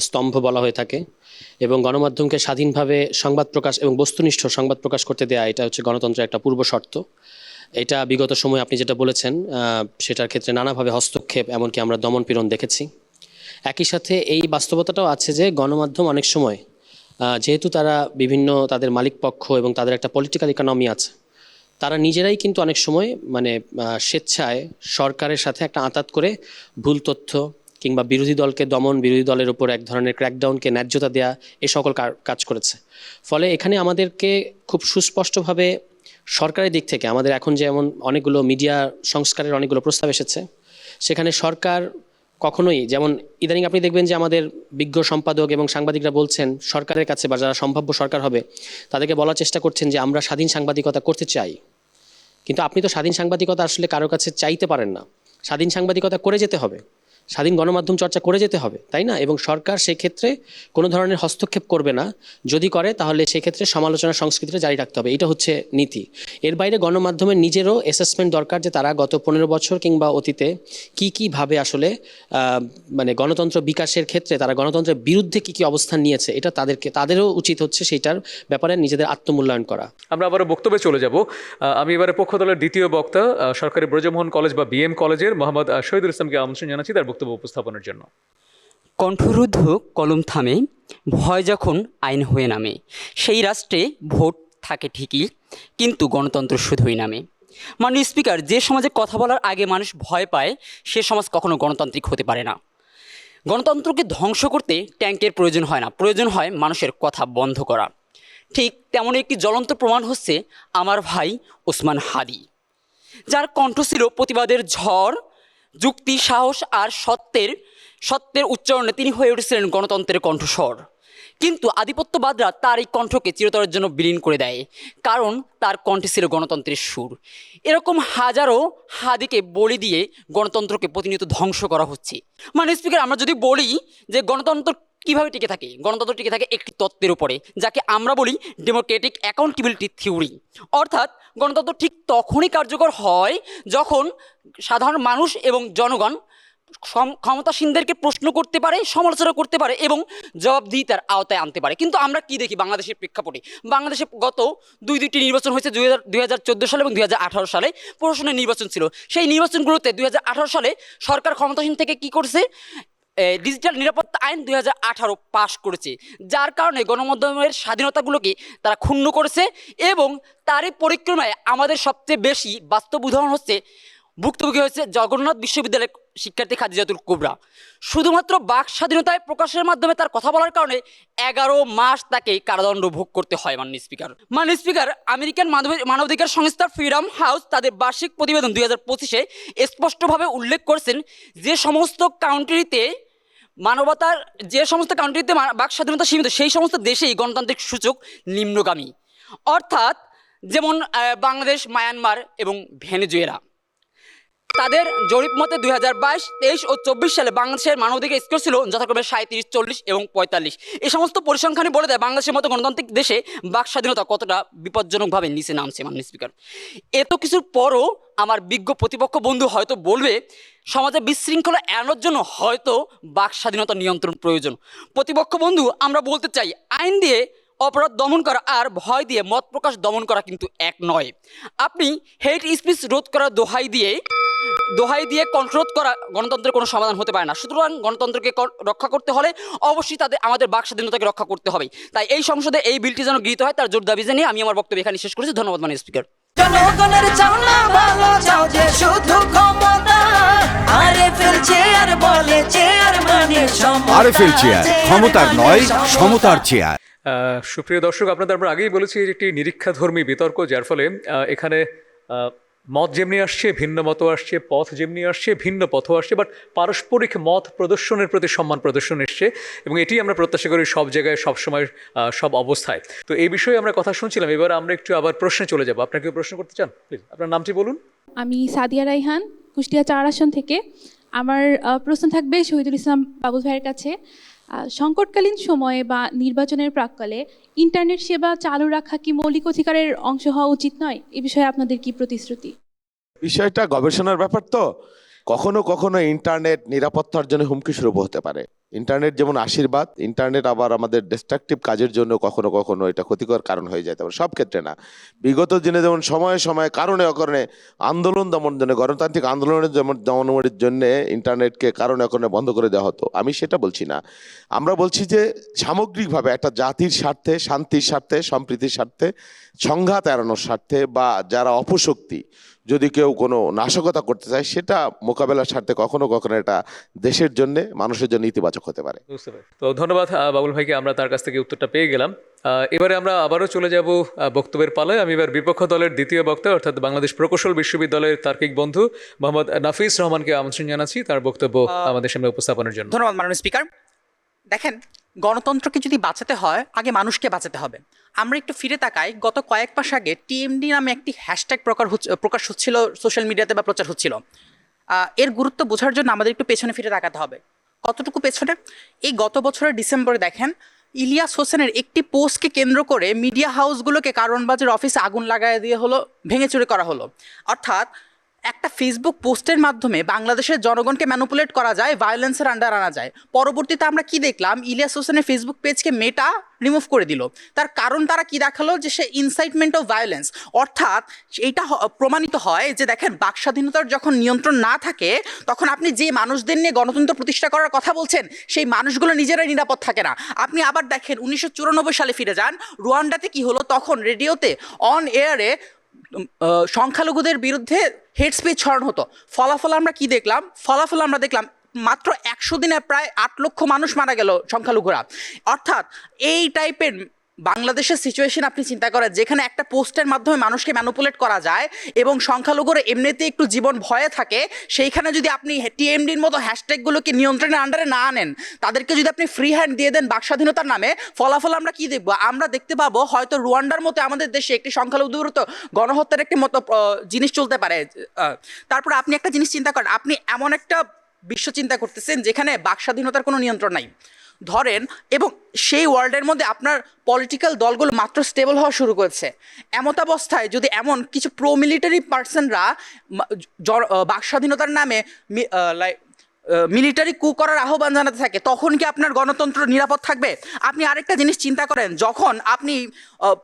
স্তম্ভ বলা হয়ে থাকে, এবং গণমাধ্যমকে স্বাধীনভাবে সংবাদ প্রকাশ এবং বস্তুনিষ্ঠ সংবাদ প্রকাশ করতে দেয়া, এটা হচ্ছে গণতন্ত্রের একটা পূর্ব শর্ত। এটা বিগত সময়ে আপনি যেটা বলেছেন সেটার ক্ষেত্রে নানাভাবে হস্তক্ষেপ, এমনকি আমরা দমনপীড়ন দেখেছি। একই সাথে এই বাস্তবতাটাও আছে যে গণমাধ্যম অনেক সময়, যেহেতু তারা বিভিন্ন তাদের মালিক পক্ষ এবং তাদের একটা পলিটিক্যাল ইকোনমি আছে, তারা নিজেরাই কিন্তু অনেক সময় স্বেচ্ছায় সরকারের সাথে একটা আঁতাত করে ভুল তথ্য কিংবা বিরোধী দলকে দমন, বিরোধী দলের উপর এক ধরনের ক্র্যাকডাউনকে ন্যায্যতা দেয়া, এই সকল কাজ করেছে। ফলে এখানে আমাদেরকে খুব সুস্পষ্টভাবে সরকারের দিক থেকে, আমাদের এখন যেমন অনেকগুলো মিডিয়া সংস্কারের অনেকগুলো প্রস্তাব এসেছে, সেখানে সরকার কখনোই, যেমন ইদানিং আপনি দেখবেন যে আমাদের বিজ্ঞ সম্পাদক এবং সাংবাদিকরা বলছেন সরকারের কাছে, বা যারা সম্ভাব্য সরকার হবে তাদেরকে বলার চেষ্টা করছেন যে আমরা স্বাধীন সাংবাদিকতা করতে চাই। কিন্তু আপনি তো স্বাধীন সাংবাদিকতা আসলে কারো কাছে চাইতে পারেন না। স্বাধীন সাংবাদিকতা করে যেতে হবে, স্বাধীন গণমাধ্যম চর্চা করে যেতে হবে, তাই না? এবং সরকার সেক্ষেত্রে কোনো ধরনের হস্তক্ষেপ করবে না। যদি করে তাহলে সেক্ষেত্রে সমালোচনা সংস্কৃতিটা জারি রাখতে হবে। এটা হচ্ছে নীতি। এর বাইরে গণমাধ্যমের নিজেরও অ্যাসেসমেন্ট দরকার যে তারা গত 15 বছর কিংবা অতীতে কীভাবে আসলে গণতন্ত্র বিকাশের ক্ষেত্রে তারা গণতন্ত্রের বিরুদ্ধে কী অবস্থান নিয়েছে, এটা তাদেরও উচিত হচ্ছে সেইটার ব্যাপারে নিজেদের আত্মমূল্যায়ন করা। আমরা আবারও বক্তব্যে চলে যাব। আমি এবারে পক্ষ দলের দ্বিতীয় বক্তা সরকারি ব্রজমোহন কলেজ বা BM কলেজের মোহাম্মদ শহীদুল ইসলামকে আমন্ত্রণ জানাচ্ছি তার বক্তব্য উপস্থাপনের জন্য। কণ্ঠরুদ্ধ কলম থামে, ভয় যখন আইন হয়ে নামে, সেই রাষ্ট্রে ভোট থাকে ঠিকই, কিন্তু গণতন্ত্র শুধুই নামে। মাননীয় স্পিকার, যে সমাজে কথা বলার আগে মানুষ ভয় পায়, সে সমাজ কখনো গণতান্ত্রিক হতে পারে না। গণতন্ত্রকে ধ্বংস করতে ট্যাঙ্কের প্রয়োজন হয় না, প্রয়োজন হয় মানুষের কথা বন্ধ করা। ঠিক তেমনই একটি জ্বলন্ত প্রমাণ হচ্ছে আমার ভাই ওসমান হাদি, যার কণ্ঠ ছিল প্রতিবাদের ঝড়, যুক্তি, সাহস আর সত্যের উচ্চারণে তিনি হয়ে উঠেছিলেন গণতন্ত্রের কণ্ঠস্বর। কিন্তু আধিপত্যবাদরা তার এই কণ্ঠকে চিরতরের জন্য বিলীন করে দেয়, কারণ তার কণ্ঠে ছিল গণতন্ত্রের সুর। এরকম হাজারো হাদিকে বলি দিয়ে গণতন্ত্রকে প্রতিনিয়ত ধ্বংস করা হচ্ছে। মানে স্পিকার, আমরা যদি বলি যে গণতন্ত্র কীভাবে টিকে থাকে, গণতন্ত্র টিকে থাকে একটি তত্ত্বের উপরে, যাকে আমরা বলি ডেমোক্রেটিক অ্যাকাউন্টেবিলিটি থিওরি। অর্থাৎ গণতন্ত্র ঠিক তখনই কার্যকর হয় যখন সাধারণ মানুষ এবং জনগণ ক্ষমতাসীনদেরকে প্রশ্ন করতে পারে, সমালোচনা করতে পারে এবং জবাবদিহিতার আওতায় আনতে পারে। কিন্তু আমরা কি দেখি বাংলাদেশের প্রেক্ষাপটে? বাংলাদেশে গত দুইটি নির্বাচন হয়েছে, 2014 সালে এবং 2018 সালে প্রশাসনের নির্বাচন ছিল। সেই নির্বাচনগুলোতে 2018 সালে সরকার ক্ষমতাসীন থেকে কি করছে? ডিজিটাল নিরাপত্তা আইন 2018 পাশ করেছে, যার কারণে গণমাধ্যমের স্বাধীনতাগুলোকে তারা ক্ষুণ্ণ করেছে। এবং তারই পরিক্রমায় আমাদের সবচেয়ে বেশি বাস্তব উদাহরণ হচ্ছে ভুক্তভোগী হয়েছে জগন্নাথ বিশ্ববিদ্যালয়ের শিক্ষার্থী খাদিজাতুল কুবরা শুধুমাত্র বাক স্বাধীনতায় প্রকাশের মাধ্যমে তার কথা বলার কারণে 11 মাস তাকে কারাদণ্ড ভোগ করতে হয়। মাননীয় স্পিকার, আমেরিকান মানবাধিকার সংস্থা ফ্রিডম হাউস তাদের বার্ষিক প্রতিবেদন 2025-এ স্পষ্টভাবে উল্লেখ করেছেন যে সমস্ত কান্ট্রিতে বাক স্বাধীনতা সীমিত সেই সমস্ত দেশেই গণতান্ত্রিক সূচক নিম্নগামী, অর্থাৎ যেমন বাংলাদেশ, মায়ানমার এবং ভেনেজুয়েলা। তাদের জরিপ মতে 2022, 23 ও 24 সালে বাংলাদেশের মানবাধিকার স্কোর ছিল যথাক্রমে 37, 40 এবং 45। এই সমস্ত পরিসংখ্যানই বলে দেয় বাংলাদেশের মতো গণতান্ত্রিক দেশে বাক স্বাধীনতা কতটা বিপজ্জনকভাবে নিচে নামছে। মাননীয় স্পিকার, এত কিছুর পরও আমার বিজ্ঞ প্রতিপক্ষ বন্ধু হয়তো বলবে সমাজে বিশৃঙ্খলা এড়ানোর জন্য হয়তো বাক স্বাধীনতা নিয়ন্ত্রণ প্রয়োজন। প্রতিপক্ষ বন্ধু, আমরা বলতে চাই আইন দিয়ে অপরাধ দমন করা আর ভয় দিয়ে মত প্রকাশ দমন করা কিন্তু এক নয়। আপনি হেট স্পিচ রোধ করার দোহাই দিয়ে কন্ট্রোল করা গণতন্ত্রের কোনো সমাধান হতে পারে না। সুতরাং গণতন্ত্রকে রক্ষা করতে হলে অবশ্যই আমাদের বাক স্বাধীনতাকে রক্ষা করতে হবে। তাই এই সংসদে এই বিলটি যেন গৃহীত হয় তার জোর দাবি জানিয়ে আমি আমার বক্তব্য এখানে শেষ করেছি। ধন্যবাদ মাননীয় স্পিকার। জনগণের চাও না ভালো, চাও যে শুধু ক্ষমতা। আরএফএল চেয়ার বলে চেয়ার মানে সমতা। আরএফএল চেয়ার, ক্ষমতার নয় সমতার চেয়ার। সুপ্রিয় দর্শক, আপনাদের আমরা আগেই বলেছি একটি নিরীক্ষাধর্মী বিতর্ক, যার ফলে এখানে মত যেমনি আসছে, ভিন্ন মত আসছে, পথ যেমনি আসছে, ভিন্ন পথও আসছে, বাট পারস্পরিক মত প্রদর্শনের প্রতি সম্মান প্রদর্শন এসছে, এবং এটি আমরা প্রত্যাশা করি সব জায়গায়, সব সময়, সব অবস্থায়। তো এই বিষয়ে আমরা কথা শুনছিলাম, এবার আমরা একটু আবার প্রশ্নে চলে যাব। আপনার কেউ প্রশ্ন করতে চান? প্লিজ আপনার নামটি বলুন। আমি সাদিয়া রাইহান, কুষ্টিয়া 4 আসন থেকে। আমার প্রশ্ন থাকবে শহীদুল ইসলাম বাবুল ভাইয়ের কাছে। সংকটকালীন সময়ে বা নির্বাচনের প্রাক্কালে ইন্টারনেট সেবা চালু রাখা কি মৌলিক অধিকারের অংশ হওয়া উচিত নয়? এই বিষয়ে আপনাদের কি প্রতিশ্রুতি? বিষয়টা গবেষণার ব্যাপার, তো কখনো কখনো ইন্টারনেট নিরাপত্তার জন্য হুমকি স্বরূপ হতে পারে। ইন্টারনেট যেমন আশীর্বাদ, ইন্টারনেট আবার আমাদের ডিস্ট্রাকটিভ কাজের জন্য কখনো কখনো এটা ক্ষতিকর কারণ হয়ে যেতে পারে, সব ক্ষেত্রে না। বিগত দিনে যেমন সময়ে সময়ে কারণে অকারণে আন্দোলন দমনের জন্য, গণতান্ত্রিক আন্দোলনের দমনের জন্য ইন্টারনেটকে কারণে অকারণে বন্ধ করে দেওয়া হতো, আমি সেটা বলছি না। আমরা বলছি যে সামগ্রিকভাবে একটা জাতির স্বার্থে, শান্তির স্বার্থে, সম্প্রীতির স্বার্থে, সংঘাত এড়ানোর স্বার্থে, বা যারা অপশক্তি যদি কেউ কোনো নাশকতা করতে চায় সেটা মোকাবেলার স্বার্থে কখনো কখনো এটা দেশের জন্য, মানুষের জন্য ইতিবাচক হতে পারে। বুঝতে পারি। তো ধন্যবাদ বাবুল ভাইকে, আমরা তার কাছ থেকে উত্তরটা পেয়ে গেলাম। এবারে আমরা আবারও চলে যাব বক্তব্যের পালায়। আমি এবার বিপক্ষ দলের দ্বিতীয় বক্তা অর্থাৎ বাংলাদেশ প্রকৌশল বিশ্ববিদ্যালয়ের তার্কিক বন্ধু মোহাম্মদ নাফিস রহমানকে আমন্ত্রণ জানাচ্ছি তার বক্তব্য আমাদের সামনে উপস্থাপনের জন্য। ধন্যবাদ মাননীয় স্পিকার। দেখেন, গণতন্ত্রকে যদি বাঁচাতে হয় আগে মানুষকে বাঁচাতে হবে। আমরা একটু ফিরে তাকাই, গত কয়েক মাস আগে টিএমডি নামে একটি হ্যাশট্যাগ প্রকাশ হচ্ছিল সোশ্যাল মিডিয়াতে বা প্রচার হচ্ছিল। এর গুরুত্ব বোঝার জন্য আমাদের একটু পেছনে ফিরে তাকাতে হবে। কতটুকু পেছনে? এই গত বছরের ডিসেম্বরে দেখেন ইলিয়াস হোসেনের একটি পোস্টকে কেন্দ্র করে মিডিয়া হাউসগুলোকে কারওয়ানবাজার অফিসে আগুন লাগায় দিয়ে হলো, ভেঙে চুরে করা হলো। অর্থাৎ একটা ফেসবুক পোস্টের মাধ্যমে বাংলাদেশের জনগণকে ম্যানিপুলেট করা যায়, ভায়োলেন্সের আন্ডার আনা যায়। পরবর্তীতে আমরা কি দেখলাম, ইলিয়াস হোসেনের ফেসবুক পেজকে মেটা রিমুভ করে দিল। তার কারণ তারা কি দেখালো, যে সে ইনসাইটমেন্ট অফ ভায়োলেন্স। অর্থাৎ এইটা প্রমাণিত হয় যে দেখেন, বাক স্বাধীনতার যখন নিয়ন্ত্রণ না থাকে তখন আপনি যে মানুষদের নিয়ে গণতন্ত্র প্রতিষ্ঠা করার কথা বলছেন সেই মানুষগুলো নিজেরাই নিরাপদ থাকে না। আপনি আবার দেখেন 1994 সালে ফিরে যান, রুয়ান্ডাতে কি হলো, তখন রেডিওতে অন এয়ারে সংখ্যালঘুদের বিরুদ্ধে হেট স্পিচ ছড়ানো হতো। ফলাফল আমরা কি দেখলাম? ফলাফল আমরা দেখলাম মাত্র 100 দিনে প্রায় 8 লক্ষ মানুষ মারা গেল সংখ্যালঘুরা। অর্থাৎ এই টাইপের বাংলাদেশের সিচুয়েশন আপনি চিন্তা করেন, যেখানে একটা পোস্টের মাধ্যমে মানুষকে ম্যানিপুলেট করা যায় এবং সংখ্যালঘুরা এমনিতে একটু জীবন ভয়ে থাকে, সেইখানে যদি আপনি টিএমডির মতো হ্যাশট্যাগুলোকে নিয়ন্ত্রণের আন্ডারে না আনেন, তাদেরকে যদি আপনি ফ্রি হ্যান্ড দিয়ে দেন বাক স্বাধীনতার নামে, ফলাফল আমরা কি দেখবো? আমরা দেখতে পাবো হয়তো রুয়ান্ডার মতো আমাদের দেশে একটি সংখ্যালঘু বিরুদ্ধে গণহত্যার একটি মতো জিনিস চলতে পারে। তারপর আপনি একটা জিনিস চিন্তা করেন, আপনি এমন একটা বিশ্ব চিন্তা করতেছেন যেখানে বাক স্বাধীনতার কোনো নিয়ন্ত্রণ নাই ধরেন, এবং সেই ওয়ার্ল্ডের মধ্যে আপনার পলিটিক্যাল দলগুলো মাত্র স্টেবল হওয়া শুরু করেছে। এমতাবস্থায় যদি এমন কিছু প্রো মিলিটারি পার্সনরা বাক স্বাধীনতার নামে মিলিটারি কু করার আহ্বান জানাতে থাকে, তখন কি আপনার গণতন্ত্র নিরাপদ থাকবে? আপনি আরেকটা জিনিস চিন্তা করেন, যখন আপনি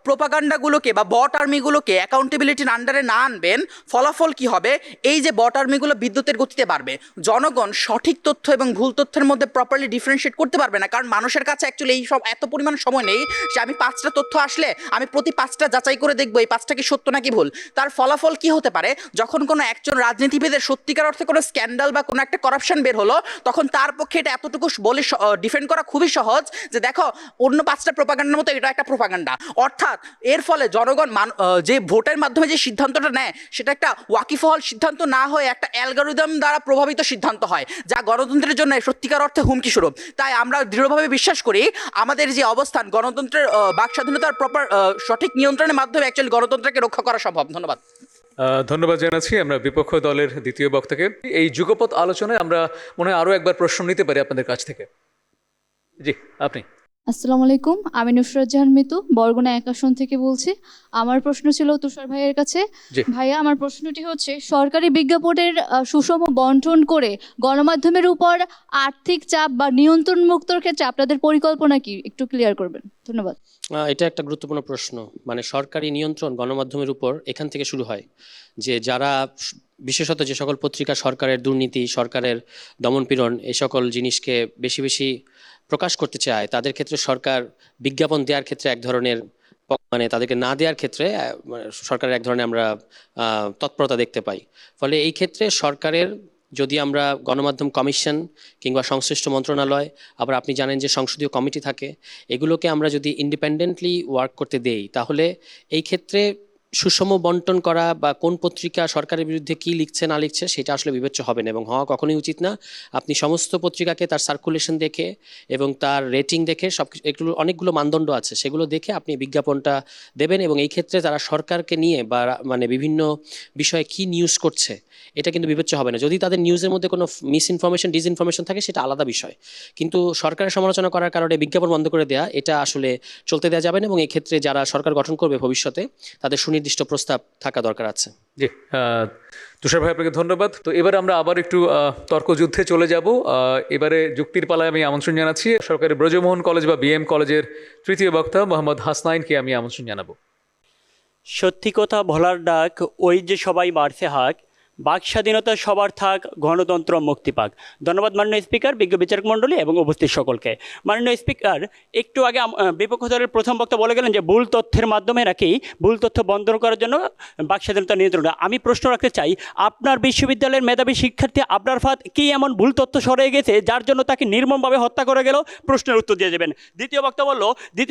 প্রোপাগান্ডাগুলোকে বা বট আর্মিগুলোকে অ্যাকাউন্টেবিলিটির আন্ডারে না আনবেন, ফলাফল কি হবে? এই যে বট আর্মিগুলো বিদ্যুতের গতিতে বাড়বে, জনগণ সঠিক তথ্য এবং ভুল তথ্যের মধ্যে প্রপারলি ডিফারেন্সিয়েট করতে পারবে না, কারণ মানুষের কাছে অ্যাকচুয়ালি এই সব এত পরিমাণ সময় নেই যে আমি 5টা তথ্য আসলে আমি প্রতি 5টা যাচাই করে দেখবো এই 5টা কি সত্য নাকি ভুল। তার ফলাফল কি হতে পারে? যখন কোনো একজন রাজনীতিবিদের সত্যিকার অর্থে কোনো স্ক্যান্ডাল বা কোনো একটা করাপশন বের হলো, তখন তার পক্ষে এটা এতটুকু বলে ডিফেন্ড করা খুবই সহজ যে দেখো অন্য 5টা প্রোপাগান্ডার মতো এটা একটা প্রোপাগান্ডা। অর্থাৎ এর ফলে জনগণ যে ভোটের মাধ্যমে যে সিদ্ধান্তটা নেয় সেটা একটা ওয়াকিফহল সিদ্ধান্ত না হয়ে একটা অ্যালগরিদম দ্বারা প্রভাবিত সিদ্ধান্ত হয়, যা গণতন্ত্রের জন্য সত্যিকার অর্থে হুমকি স্বরূপ। তাই আমরা দৃঢ়ভাবে বিশ্বাস করি আমাদের যে অবস্থান, গণতন্ত্রের বাক স্বাধীনতার প্রপার সঠিক নিয়ন্ত্রণের মাধ্যমে অ্যাকচুয়ালি গণতন্ত্রকে রক্ষা করা সম্ভব। ধন্যবাদ। ধন্যবাদ জানাচ্ছি আমরা বিপক্ষ দলের দ্বিতীয় বক্তাকে। এই যুগপৎ আলোচনায় আমরা মনে হয় আরও একবার প্রশ্ন নিতে পারি আপনাদের কাছ থেকে। জি, আপনি। আসসালামু আলাইকুম, আমি নুসরাত জাহান মিতু বরগুনা 1 আসন থেকে বলছি। আমার প্রশ্ন ছিল তুষার ভাইয়ের কাছে। ভাইয়া, আমার প্রশ্নটি হচ্ছে, সরকারি বিজ্ঞাপনের সুষম বন্টন করে গণমাধ্যমের উপর আর্থিক চাপ বা নিয়ন্ত্রণ মুক্তর ক্ষেত্রে আপনাদের পরিকল্পনা কি, একটু ক্লিয়ার করবেন? ধন্যবাদ। এটা একটা গুরুত্বপূর্ণ প্রশ্ন। মানে সরকারি নিয়ন্ত্রণ গণমাধ্যমের উপর এখান থেকে শুরু হয়, যে যারা বিশেষত যে সকল পত্রিকা সরকারের দুর্নীতি, সরকারের দমনপীড়ন এই সকল জিনিসকে বেশি বেশি প্রকাশ করতে চায়, তাদের ক্ষেত্রে সরকার বিজ্ঞাপন দেওয়ার ক্ষেত্রে এক ধরনের, মানে তাদেরকে না দেওয়ার ক্ষেত্রে সরকারের এক ধরনের আমরা তৎপরতা দেখতে পাই। ফলে এই ক্ষেত্রে সরকারের, যদি আমরা গণমাধ্যম কমিশন কিংবা সংশ্লিষ্ট মন্ত্রণালয়, আবার আপনি জানেন যে সংসদীয় কমিটি থাকে, এগুলোকে আমরা যদি ইন্ডিপেন্ডেন্টলি ওয়ার্ক করতে দেই, তাহলে এই ক্ষেত্রে সুষম বন্টন করা বা কোন পত্রিকা সরকারের বিরুদ্ধে কি লিখছে না লিখছে সেটা আসলে বিবেচ্য হবে না এবং হওয়া কখনোই উচিত না। আপনি সমস্ত পত্রিকাকে তার সার্কুলেশন দেখে এবং তার রেটিং দেখে, এগুলো অনেকগুলো মানদণ্ড আছে, সেগুলো দেখে আপনি বিজ্ঞাপনটা দেবেন। এবং এই ক্ষেত্রে তারা সরকারকে নিয়ে বা মানে বিভিন্ন বিষয়ে কি নিউজ করছে এটা কিন্তু বিবেচ্য হবে না। যদি তাদের নিউজের মধ্যে কোনো মিস ইনফরমেশন, ডিসইনফরমেশন থাকে সেটা আলাদা বিষয়, কিন্তু সরকারের সমালোচনা করার কারণে বিজ্ঞাপন বন্ধ করে দেওয়া এটা আসলে চলতে দেওয়া যাবে না। এবং এই ক্ষেত্রে যারা সরকার গঠন করবে ভবিষ্যতে, তাদের সুনির্দিষ্ট প্রস্তাব থাকা দরকার আছে। জি, তুষার ভাই আপনাকে ধন্যবাদ। তো এবারে আমরা আবার একটু তর্কযুদ্ধে চলে যাব। এবারে যুক্তির পালায় আমি আমন্ত্রণ জানাচ্ছি সরকারি ব্রজমোহন কলেজ বা বিএম কলেজের তৃতীয় বক্তা মোহাম্মদ হাসনাইনকে আমি আমন্ত্রণ জানাবো। সত্যি কথা বলার ডাক, ওই যে সবাই মারছে হাক, বাক স্বাধীনতা সবার থাক, গণতন্ত্র মুক্তি পাক। ধন্যবাদ মাননীয় স্পিকার, বিজ্ঞ বিচারক মণ্ডলী এবং উপস্থিত সকলকে। মাননীয় স্পিকার, একটু আগে বিপক্ষ দলের প্রথম বক্তা বলে গেলেন যে ভুল তথ্যের মাধ্যমে নাকি ভুল তথ্য বন্ধ করার জন্য বাক স্বাধীনতা নিয়ন্ত্রণ। আমি প্রশ্ন রাখতে চাই, আপনার বিশ্ববিদ্যালয়ের মেধাবী শিক্ষার্থী আবরার ফাত কি এমন ভুল তথ্য সরে গেছে যার জন্য তাকে নির্মমভাবে হত্যা করে গেল? প্রশ্নের উত্তর দিয়ে যাবেন। দ্বিতীয়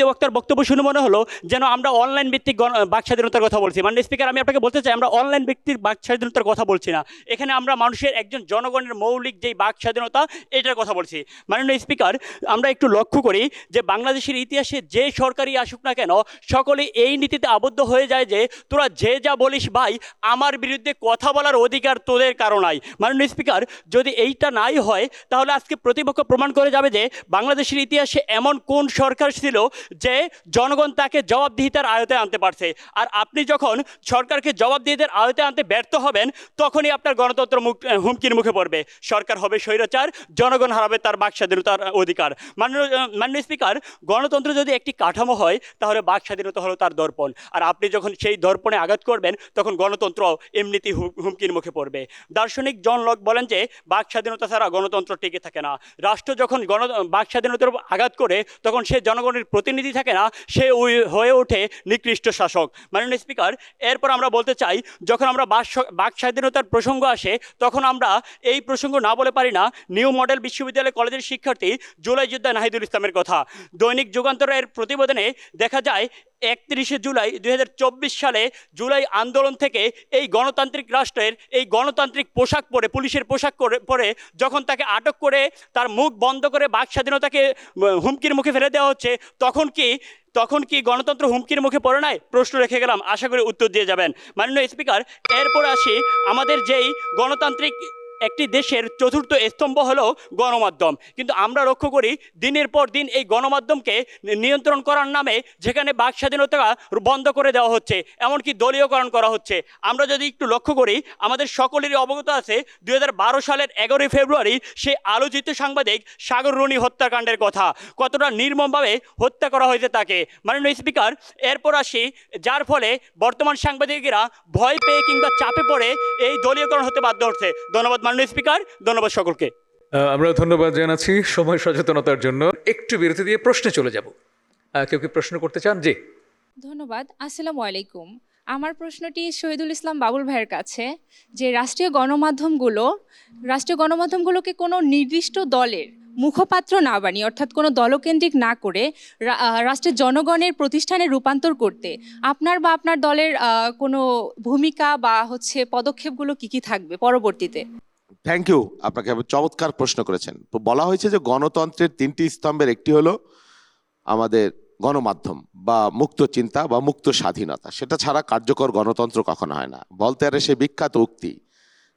বক্তার বক্তব্য শুনে মনে হলো যেন আমরা অনলাইন ভিত্তিক বাক স্বাধীনতার কথা বলছি। মাননীয় স্পিকার, আমি আপনাকে বলতে চাই আমরা অনলাইন ভিত্তিক বাক স্বাধীনতার কথা বলছি না, এখানে আমরা মানুষের একজন জনগণের মৌলিক যেই বাক স্বাধীনতা এটার কথা বলছি। মাননীয় স্পিকার, আমরা একটু লক্ষ্য করি যে বাংলাদেশের ইতিহাসে যে সরকারই আসুক না কেন, সকলে এই নীতিতে আবদ্ধ হয়ে যায় যে তোরা যে যা বলিস ভাই, আমার বিরুদ্ধে কথা বলার অধিকার তোদের কারো নাই। মাননীয় স্পিকার, যদি এইটা নাই হয় তাহলে আজকে প্রতিপক্ষ প্রমাণ করে যাবে যে বাংলাদেশের ইতিহাসে এমন কোন সরকার ছিল যে জনগণ তাকে জবাবদিহিতার আয়তায় আনতে পারছে। আর আপনি যখন সরকারকে জবাবদিহিতার আয়তায় আনতে ব্যর্থ হবেন, তখনই আপনার গণতন্ত্র হুমকির মুখে পড়বে। সরকার হবে স্বৈরাচার, জনগণ হারাবে তার বাক স্বাধীনতার অধিকার। মাননীয় স্পিকার, গণতন্ত্র যদি একটি কাঠামো হয় তাহলে বাক স্বাধীনতা হলো তার দর্পণ। আর আপনি যখন সেই দর্পণে আঘাত করবেন তখন গণতন্ত্র এমনিতেই হুমকির মুখে পড়বে। দার্শনিক জন লক বলেন যে বাক স্বাধীনতা ছাড়া গণতন্ত্র টিকে থাকে না। রাষ্ট্র যখন বাক স্বাধীনতার উপর আঘাত করে তখন সে জনগণের প্রতিনিধি থাকে না, সে হয়ে ওঠে নিকৃষ্ট শাসক। মাননীয় স্পিকার, এরপর আমরা বলতে চাই, যখন আমরা বাক স্বাধীনতার প্রসঙ্গ আসে তখন আমরা এই প্রসঙ্গ না বলে পারি না নিউ মডেল বিশ্ববিদ্যালয় কলেজের শিক্ষার্থী জুলাই যোদ্ধা নাহিদুল ইসলামের কথা। দৈনিক যুগান্তরের প্রতিবেদনে দেখা যায় 31শে জুলাই 2024 সালে জুলাই আন্দোলন থেকে এই গণতান্ত্রিক রাষ্ট্রের এই গণতান্ত্রিক পোশাক পরে, পুলিশের পোশাক পরে যখন তাকে আটক করে তার মুখ বন্ধ করে বাক স্বাধীনতাকে হুমকির মুখে ফেলে দেওয়া হচ্ছে, তখন কি গণতন্ত্র হুমকির মুখে পড়ে নাই? প্রশ্ন রেখে গেলাম, আশা করি উত্তর দিয়ে যাবেন। মাননীয় স্পিকার, এরপর আসি আমাদের যেই গণতান্ত্রিক একটি দেশের চতুর্থ স্তম্ভ হলো গণমাধ্যম, কিন্তু আমরা লক্ষ্য করি দিনের পর দিন এই গণমাধ্যমকে নিয়ন্ত্রণ করার নামে যেখানে বাক স্বাধীনতা বন্ধ করে দেওয়া হচ্ছে, এমনকি দলীয়করণ করা হচ্ছে। আমরা যদি একটু লক্ষ্য করি, আমাদের সকলেরই অবগত আছে 2012 সালের 11 ফেব্রুয়ারি সেই আলোচিত সাংবাদিক সাগর রুনি হত্যাকাণ্ডের কথা, কতটা নির্মমভাবে হত্যা করা হয়েছে তাকে। মাননীয় স্পিকার, এরপর আসি, যার ফলে বর্তমান সাংবাদিকেরা ভয় পেয়ে কিংবা চাপে পড়ে এই দলীয়করণ হতে বাধ্য হচ্ছে। ধন্যবাদ মাননীয় স্পিকার, ধন্যবাদ সকলকে। আমরা ধন্যবাদ জানাচ্ছি সময় সচেতনতার জন্য। একটু বিরতি দিয়ে প্রশ্নে চলে যাব। কেউ কি প্রশ্ন করতে চান? জি, ধন্যবাদ। আসসালামু আলাইকুম। আমার প্রশ্নটি শহীদুল ইসলাম বাবুল ভাইয়ের কাছে, যে রাষ্ট্রীয় গণমাধ্যমগুলোকে কোনো নির্দিষ্ট দলের মুখপাত্র না বানিয়ে, অর্থাৎ কোনো দলকেন্দ্রিক না করে রাষ্ট্রের জনগণের প্রতিষ্ঠানে রূপান্তর করতে আপনার বা আপনার দলের কোনো ভূমিকা বা পদক্ষেপগুলো কি থাকবে পরবর্তীতে? থ্যাংক ইউ, আপনাকে চমৎকার প্রশ্ন করেছেন। তো বলা হয়েছে যে গণতন্ত্রের 3টি স্তম্ভের একটি হলো আমাদের গণমাধ্যম বা মুক্ত চিন্তা বা মুক্ত স্বাধীনতা। সেটা ছাড়া কার্যকর গণতন্ত্র কখনো হয় না। ভলতেয়ারে সে বিখ্যাত উক্তি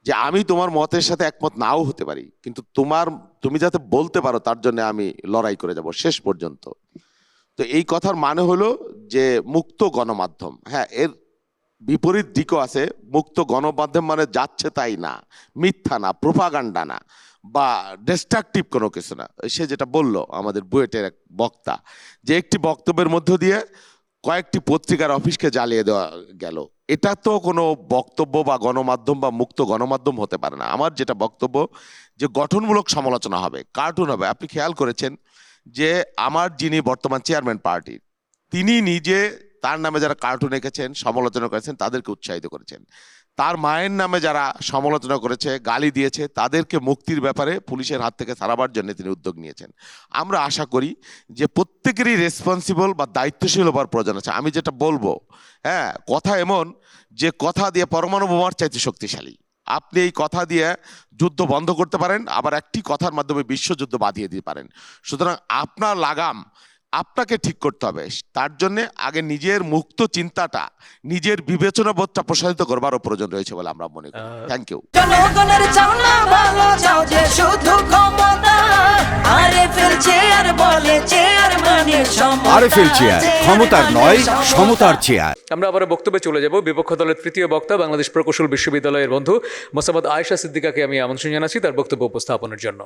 যে আমি তোমার মতের সাথে একমত নাও হতে পারি, কিন্তু তুমি যাতে বলতে পারো তার জন্য আমি লড়াই করে যাব শেষ পর্যন্ত। তো এই কথার মানে হলো যে মুক্ত গণমাধ্যম, হ্যাঁ, এর বিপরীত দিকও আছে। মুক্ত গণমাধ্যম মানে যাচ্ছে তাই না, মিথ্যা না, প্রোপাগান্ডা না, বা ডিস্ট্রাকটিভ কোনো কিছু না। সে যেটা বললো আমাদের বুয়েটের এক বক্তা, যে একটি বক্তব্যের মধ্য দিয়ে কয়েকটি পত্রিকার অফিসকে জ্বালিয়ে দেওয়া গেল, এটা তো কোনো বক্তব্য বা গণমাধ্যম বা মুক্ত গণমাধ্যম হতে পারে না। আমার যেটা বক্তব্য, যে গঠনমূলক সমালোচনা হবে, কার্টুন হবে। আপনি খেয়াল করেছেন যে আমার যিনি বর্তমান চেয়ারম্যান পার্টির, তিনি নিজে তার নামে যারা কার্টুন এঁকেছেন, সমালোচনা করেছেন, তাদেরকে উৎসাহিত করেছেন। তার মায়ের নামে যারা সমালোচনা করেছে, গালি দিয়েছে, তাদেরকে মুক্তির ব্যাপারে পুলিশের হাত থেকে ছাড়াবার জন্য তিনি উদ্যোগ নিয়েছেন। আমরা আশা করি যে প্রত্যেকেরই রেসপন্সিবল বা দায়িত্বশীল হবার প্রয়োজন আছে। আমি যেটা বলবো, হ্যাঁ, কথা এমন যে কথা দিয়ে পরমাণু বোমার চাইতে শক্তিশালী। আপনি এই কথা দিয়ে যুদ্ধ বন্ধ করতে পারেন, আবার একটি কথার মাধ্যমে বিশ্বযুদ্ধ বাঁধিয়ে দিতে পারেন। সুতরাং আপনার লাগাম আপনাকে ঠিক করতে হবে। তার জন্য আগে নিজের মুক্ত চিন্তাটা, নিজের বিবেচনা বোধটা প্রসারিত করবারও প্রয়োজন রয়েছে বলে আমরা মনে করি। Thank you. জনগণের চাও না ভালো, চাও যে শুধু ক্ষমতা। আরএফএল চেয়ার বলে, চেয়ার মানে সমতা। আরএফএল চেয়ার, ক্ষমতার নয় সমতার চেয়ার। আমরা আবার বক্তব্যে চলে যাব। বিপক্ষ দলের তৃতীয় বক্তা বাংলাদেশ প্রকৌশল বিশ্ববিদ্যালয়ের বন্ধু মোসাম্মদ আয়েশা সিদ্দিকাকে আমি আমন্ত্রণ জানাচ্ছি তার বক্তব্য উপস্থাপনের জন্য।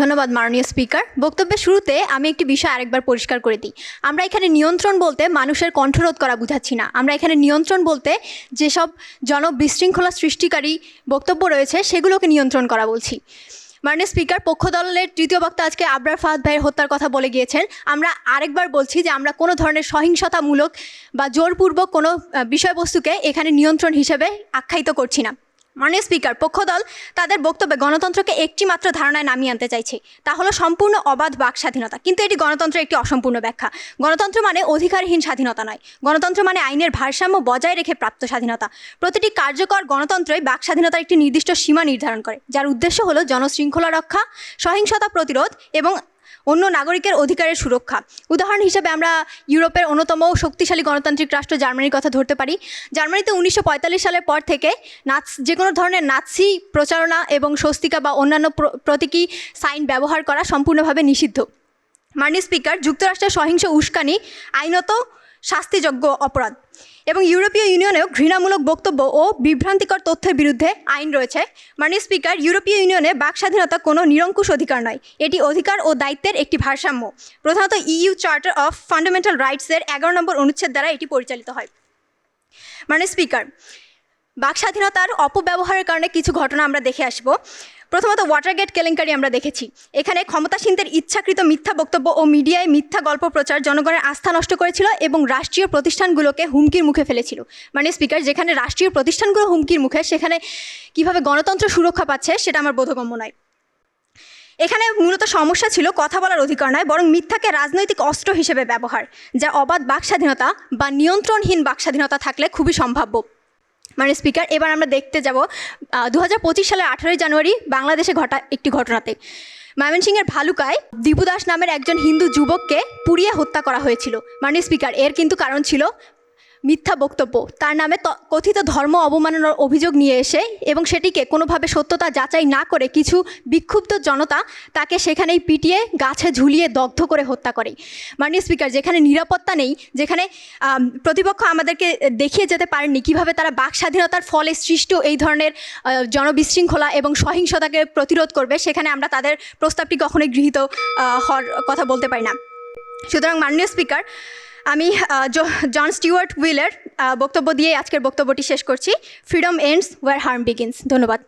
ধন্যবাদ মাননীয় স্পিকার। বক্তব্যের শুরুতে আমি একটি বিষয় আরেকবার পরিষ্কার করে দিই। আমরা এখানে নিয়ন্ত্রণ বলতে মানুষের কণ্ঠরোধ করা বুঝাচ্ছি না। আমরা এখানে নিয়ন্ত্রণ বলতে যেসব জনবিশৃঙ্খলা সৃষ্টিকারী বক্তব্য রয়েছে সেগুলোকে নিয়ন্ত্রণ করা বলছি। মাননীয় স্পিকার, পক্ষ দলের তৃতীয় বক্তা আজকে আবরার ফাহাদ ভাইয়ের হত্যার কথা বলে গিয়েছেন। আমরা আরেকবার বলছি যে আমরা কোনো ধরনের সহিংসতামূলক বা জোরপূর্বক কোনো বিষয়বস্তুকে এখানে নিয়ন্ত্রণ হিসেবে আখ্যায়িত করছি না। মাননীয় স্পিকার, পক্ষদল তাদের বক্তব্যে গণতন্ত্রকে একটি মাত্র ধারণায় নামিয়ে আনতে চাইছে, তা হলো সম্পূর্ণ অবাধ বাক স্বাধীনতা। কিন্তু এটি গণতন্ত্রের একটি অসম্পূর্ণ ব্যাখ্যা। গণতন্ত্র মানে অধিকারহীন স্বাধীনতা নয়। গণতন্ত্র মানে আইনের ভারসাম্য বজায় রেখে প্রাপ্ত স্বাধীনতা। প্রতিটি কার্যকর গণতন্ত্রই বাক স্বাধীনতার একটি নির্দিষ্ট সীমা নির্ধারণ করে, যার উদ্দেশ্য হলো জনশৃঙ্খলা রক্ষা, সহিংসতা প্রতিরোধ এবং অন্য নাগরিকের অধিকারের সুরক্ষা। উদাহরণ হিসেবে আমরা ইউরোপের অন্যতম শক্তিশালী গণতান্ত্রিক রাষ্ট্র জার্মানির কথা ধরতে পারি। জার্মানিতে 1945 সালের পর থেকে যে কোনো ধরনের নাৎসি প্রচারণা এবং স্বস্তিকা বা অন্যান্য প্রতীকী সাইন ব্যবহার করা সম্পূর্ণভাবে নিষিদ্ধ। মাননীয় স্পিকার, যুক্তরাষ্ট্রের সহিংস উস্কানি আইনত শাস্তিযোগ্য অপরাধ এবং ইউরোপীয় ইউনিয়নেও ঘৃণামূলক বক্তব্য ও বিভ্রান্তিকর তথ্যের বিরুদ্ধে আইন রয়েছে। মাননীয় স্পিকার, ইউরোপীয় ইউনিয়নে বাক স্বাধীনতা কোনো নিরঙ্কুশ অধিকার নয়, এটি অধিকার ও দায়িত্বের একটি ভারসাম্য। প্রধানত ইইউ চার্টার অফ ফান্ডামেন্টাল রাইটসের 11 নম্বর অনুচ্ছেদ দ্বারা এটি পরিচালিত হয়। মাননীয় স্পিকার, বাক স্বাধীনতার অপব্যবহারের কারণে কিছু ঘটনা আমরা দেখে আসব। প্রথমত ওয়াটারগেট কেলেঙ্কারি আমরা দেখেছি। এখানে ক্ষমতাসীনদের ইচ্ছাকৃত মিথ্যা বক্তব্য ও মিডিয়ায় মিথ্যা গল্প প্রচার জনগণের আস্থা নষ্ট করেছিল এবং রাষ্ট্রীয় প্রতিষ্ঠানগুলোকে হুমকির মুখে ফেলেছিল। মানে স্পিকার, যেখানে রাষ্ট্রীয় প্রতিষ্ঠানগুলো হুমকির মুখে, সেখানে কিভাবে গণতন্ত্র সুরক্ষা পাচ্ছে সেটা আমার বোধগম্য নয়। এখানে মূলত সমস্যা ছিল কথা বলার অধিকার নয়, বরং মিথ্যাকে রাজনৈতিক অস্ত্র হিসেবে ব্যবহার, যা অবাধ বাক স্বাধীনতা বা নিয়ন্ত্রণহীন বাক স্বাধীনতা থাকলে খুবই সম্ভাব্য। মানে স্পিকার, এবার আমরা দেখতে যাব 2025 সালের 18 জানুয়ারি বাংলাদেশে ঘটা একটি ঘটনাতে। ময়মনসিংহের ভালুকায় দীপু দাস নামের একজন হিন্দু যুবককে পুড়িয়ে হত্যা করা হয়েছিল। মানে স্পিকার, এর কিন্তু কারণ ছিল মিথ্যা বক্তব্য, তার নামে কথিত ধর্ম অবমাননার অভিযোগ নিয়ে এসে এবং সেটিকে কোনোভাবে সত্যতা যাচাই না করে কিছু বিক্ষুব্ধ জনতা তাকে সেখানেই পিটিয়ে গাছে ঝুলিয়ে দগ্ধ করে হত্যা করে। মাননীয় স্পিকার, যেখানে নিরাপত্তা নেই, যেখানে প্রতিপক্ষ আমাদেরকে দেখিয়ে যেতে পারেননি কীভাবে তারা বাক স্বাধীনতার ফলে সৃষ্ট এই ধরনের জনবিশৃঙ্খলা এবং সহিংসতাকে প্রতিরোধ করবে, সেখানে আমরা তাদের প্রস্তাবটি কখনোই গৃহীত হওয়ার কথা বলতে পারি না। সুতরাং মাননীয় স্পিকার, আমি জন স্টিউয়ার্ট উইলের বক্তব্য দিয়ে আজকের বক্তব্যটি শেষ করছি। Freedom ends where harm begins. ধন্যবাদ।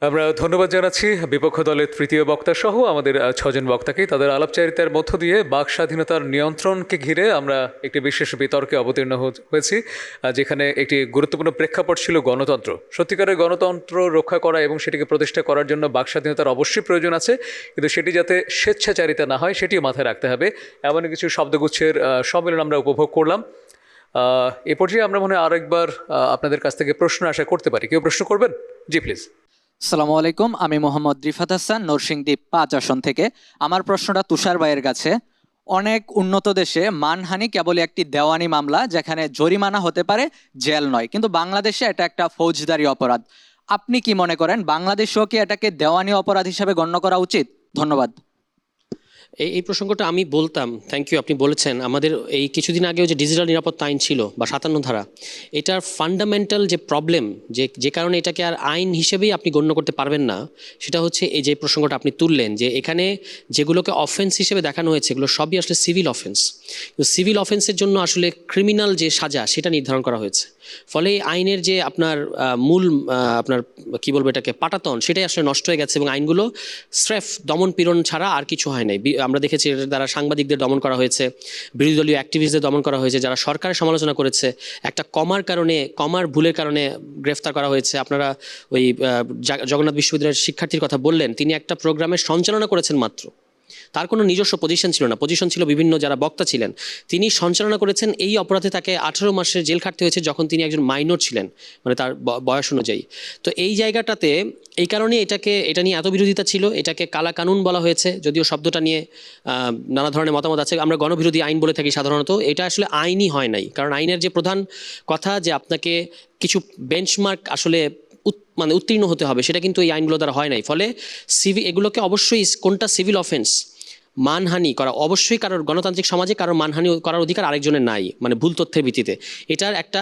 আমরা ধন্যবাদ জানাচ্ছি বিপক্ষ দলের তৃতীয় বক্তা সহ আমাদের 6 জন বক্তাকে তাদের আলাপচারিতার মধ্য দিয়ে বাক স্বাধীনতার নিয়ন্ত্রণকে ঘিরে আমরা একটি বিশেষ বিতর্কে অবতীর্ণ হয়েছি, যেখানে একটি গুরুত্বপূর্ণ প্রেক্ষাপট ছিল গণতন্ত্র। সত্যিকারের গণতন্ত্র রক্ষা করা এবং সেটিকে প্রতিষ্ঠা করার জন্য বাক স্বাধীনতার অবশ্যই প্রয়োজন আছে, কিন্তু সেটি যাতে স্বেচ্ছাচারিতা না হয় সেটিও মাথায় রাখতে হবে। এমন কিছু শব্দগুচ্ছের সম্মেলন আমরা উপভোগ করলাম। এ পর্যায়ে আমরা মনে হয় আরেকবার আপনাদের কাছ থেকে প্রশ্ন আশা করতে পারি। কেউ প্রশ্ন করবেন? জি প্লিজ। আসসালামু আলাইকুম, আমি মোহাম্মদ রিফাত হাসান, নরসিংদী 5 আসন থেকে। আমার প্রশ্নটা তুষার ভাইয়ের কাছে। অনেক উন্নত দেশে মানহানি কেবলই একটি দেওয়ানি মামলা, যেখানে জরিমানা হতে পারে, জেল নয়, কিন্তু বাংলাদেশে এটা একটা ফৌজদারি অপরাধ। আপনি কি মনে করেন বাংলাদেশেও কি এটাকে দেওয়ানি অপরাধ হিসেবে গণ্য করা উচিত? ধন্যবাদ। এই প্রসঙ্গটা আমি বলতাম, থ্যাংক ইউ, আপনি বলেছেন। আমাদের এই কিছুদিন আগেও যে ডিজিটাল নিরাপত্তা আইন ছিল বা 57 ধারা, এটার ফান্ডামেন্টাল যে প্রবলেম, যে কারণে এটাকে আর আইন হিসেবেই আপনি গণ্য করতে পারবেন না, সেটা হচ্ছে এই যে প্রসঙ্গটা আপনি তুললেন, যে এখানে যেগুলোকে অফেন্স হিসেবে দেখানো হয়েছে এগুলো সবই আসলে সিভিল অফেন্স। তো সিভিল অফেন্সের জন্য আসলে ক্রিমিনাল যে সাজা সেটা নির্ধারণ করা হয়েছে। ফলে আইনের যে আপনার মূল আপনার কি বলবো এটাকে পাটাতন, সেটাই আসলে নষ্ট হয়ে গেছে এবং আইনগুলো স্রেফ দমন পীড়ন ছাড়া আর কিছু হয় নাই। আমরা দেখেছি এর দ্বারা সাংবাদিকদের দমন করা হয়েছে, বিরোধী দলীয় অ্যাক্টিভিস্টদের দমন করা হয়েছে, যারা সরকারের সমালোচনা করেছে একটা কমার ভুলের কারণে গ্রেফতার করা হয়েছে। আপনারা ওই জগন্নাথ বিশ্ববিদ্যালয়ের শিক্ষার্থীর কথা বললেন, তিনি একটা প্রোগ্রামের সঞ্চালনা করেছেন মাত্র, তার কোনো নিজস্ব পজিশন ছিল না, পজিশন ছিল বিভিন্ন যারা বক্তা ছিলেন, তিনি সঞ্চালনা করেছেন। এই অপরাধে তাকে 18 মাসের জেল খাটতে হয়েছে যখন তিনি একজন মাইনর ছিলেন, মানে তার বয়স অনুযায়ী। তো এই জায়গাটাতে এই কারণে এটা নিয়ে এত বিরোধিতা ছিল, এটাকে কালা কানুন বলা হয়েছে, যদিও শব্দটা নিয়ে নানা ধরনের মতামত আছে। আমরা গণবিরোধী আইন বলে থাকি সাধারণত, এটা আসলে আইনই হয় নাই, কারণ আইনের যে প্রধান কথা যে আপনাকে কিছু বেঞ্চমার্ক আসলে উত্তীর্ণ হতে হবে, সেটা কিন্তু এই আইনগুলো দ্বারা হয় নাই। ফলে এগুলোকে অবশ্যই কোনটা সিভিল অফেন্স, মানহানি করা অবশ্যই কারোর, গণতান্ত্রিক সমাজে কারোর মানহানি করার অধিকার আরেকজনের নাই, মানে ভুল তথ্যের ভিত্তিতে। এটার একটা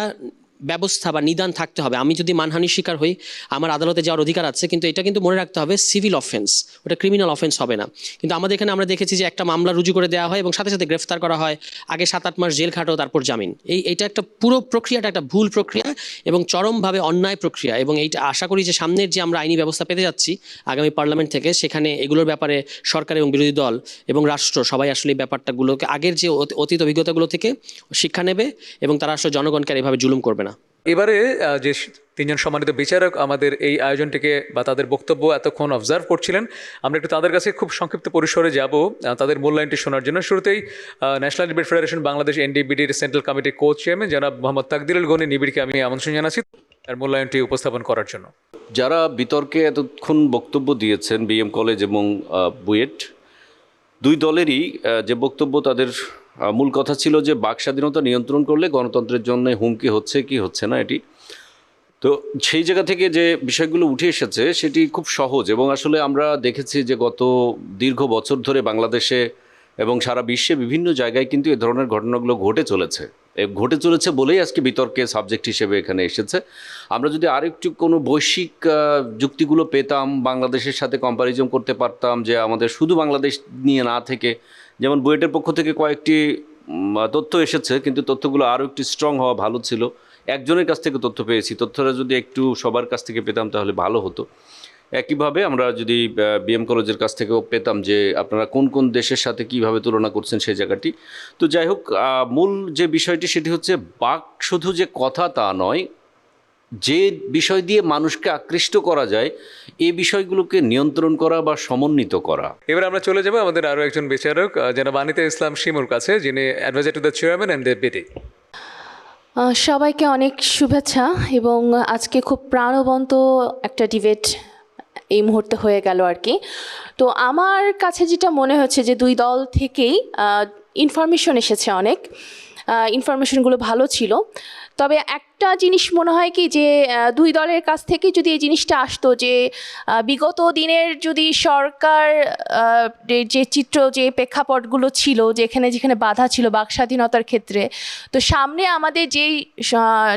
ব্যবস্থা বা নিদান থাকতে হবে। আমি যদি মানহানির শিকার হই, আমার আদালতে যাওয়ার অধিকার আছে, কিন্তু এটা কিন্তু মনে রাখতে হবে সিভিল অফেন্স, ওটা ক্রিমিনাল অফেন্স হবে না। কিন্তু আমাদের এখানে আমরা দেখেছি যে একটা মামলা রুজু করে দেওয়া হয় এবং সাথে সাথে গ্রেফতার করা হয়, আগে 7-8 মাস জেল খাটো, তারপর জামিন। এইটা একটা পুরো প্রক্রিয়াটা একটা ভুল প্রক্রিয়া এবং চরমভাবে অন্যায় প্রক্রিয়া। এবং এইটা আশা করি যে সামনের যে আমরা আইনি ব্যবস্থা পেতে যাচ্ছি আগামী পার্লামেন্ট থেকে, সেখানে এগুলোর ব্যাপারে সরকার এবং বিরোধী দল এবং রাষ্ট্র সবাই আসলে এই ব্যাপারটাগুলোকে আগের যে অতীত অভিজ্ঞতাগুলো থেকে শিক্ষা নেবে এবং তারা আসলে জনগণকে আর এভাবে জুলুম করবে না। এবারে যে 3 জন সম্মানিত বিচারক আমাদের এই আয়োজনটিকে বা তাদের বক্তব্য এতক্ষণ অবজার্ভ করছিলেন, আমরা একটু তাদের কাছে খুব সংক্ষিপ্ত পরিসরে যাব তাদের মূল্যায়নটি শোনার জন্য। শুরুতেই ন্যাশনাল ডিবেট ফেডারেশন বাংলাদেশ NDBDর সেন্ট্রাল কমিটির কো চেয়ারম্যান জনাব মোহাম্মদ তাকদিরুল গনি নিবিড়কে আমি আমন্ত্রণ জানাচ্ছি তার মূল্যায়নটি উপস্থাপন করার জন্য। যারা বিতর্কে এতক্ষণ বক্তব্য দিয়েছেন, BM কলেজ এবং বুয়েট, দুই দলেরই যে বক্তব্য, তাদের মূল কথা ছিল যে বাক স্বাধীনতা নিয়ন্ত্রণ করলে গণতন্ত্রের জন্য হুমকি হচ্ছে কি হচ্ছে না এটি। তো সেই জায়গা থেকে যে বিষয়গুলো উঠে এসেছে সেটি খুব সহজ, এবং আসলে আমরা দেখেছি যে গত দীর্ঘ বছর ধরে বাংলাদেশে এবং সারা বিশ্বে বিভিন্ন জায়গায় কিন্তু এ ধরনের ঘটনাগুলো ঘটে চলেছে বলেই আজকে বিতর্কের সাবজেক্ট হিসেবে এখানে এসেছে। আমরা যদি আরেকটু কোনো বৈশ্বিক যুক্তিগুলো পেতাম, বাংলাদেশের সাথে কম্প্যারিজন করতে পারতাম, যে আমাদের শুধু বাংলাদেশ নিয়ে না থেকে, যেমন বুয়েটের পক্ষ থেকে কয়েকটি তথ্য এসেছে, কিন্তু তথ্যগুলো আরও একটু স্ট্রং হওয়া ভালো ছিল। একজনের কাছ থেকে তথ্য পেয়েছি, তথ্যটা যদি একটু সবার কাছ থেকে পেতাম তাহলে ভালো হতো। একইভাবে আমরা যদি BM কলেজের কাছ থেকেও পেতাম যে আপনারা কোন কোন দেশের সাথে কিভাবে তুলনা করছেন সেই জায়গাটি। তো যাই হোক, মূল যে বিষয়টি সেটি হচ্ছে বাক শুধু যে কথা তা নয়, যে বিষয় দিয়ে মানুষকে আকৃষ্ট করা যায় এই বিষয়গুলোকে নিয়ন্ত্রণ করা বা সমন্বিত করা। এবার আমরা চলে যাব আমাদের আরও একজন বিচারক জনাব আনিতা ইসলাম শিমুর কাছে, যিনি adviser to the chairman and the BD. সবাইকে অনেক শুভেচ্ছা, এবং আজকে খুব প্রাণবন্ত একটা ডিবেট এই মুহূর্তে হয়ে গেল আর কি। তো আমার কাছে যেটা মনে হচ্ছে যে দুই দল থেকেই ইনফরমেশন এসেছে অনেক, ইনফরমেশনগুলো ভালো ছিল। তবে একটা জিনিস মনে হয় কি যে দুই দলের কাছ থেকে যদি এই জিনিসটা আসতো যে বিগত দিনের যদি সরকার যে চিত্র যে প্রেক্ষাপটগুলো ছিল যেখানে যেখানে বাধা ছিল বাক স্বাধীনতার ক্ষেত্রে, তো সামনে আমাদের যেই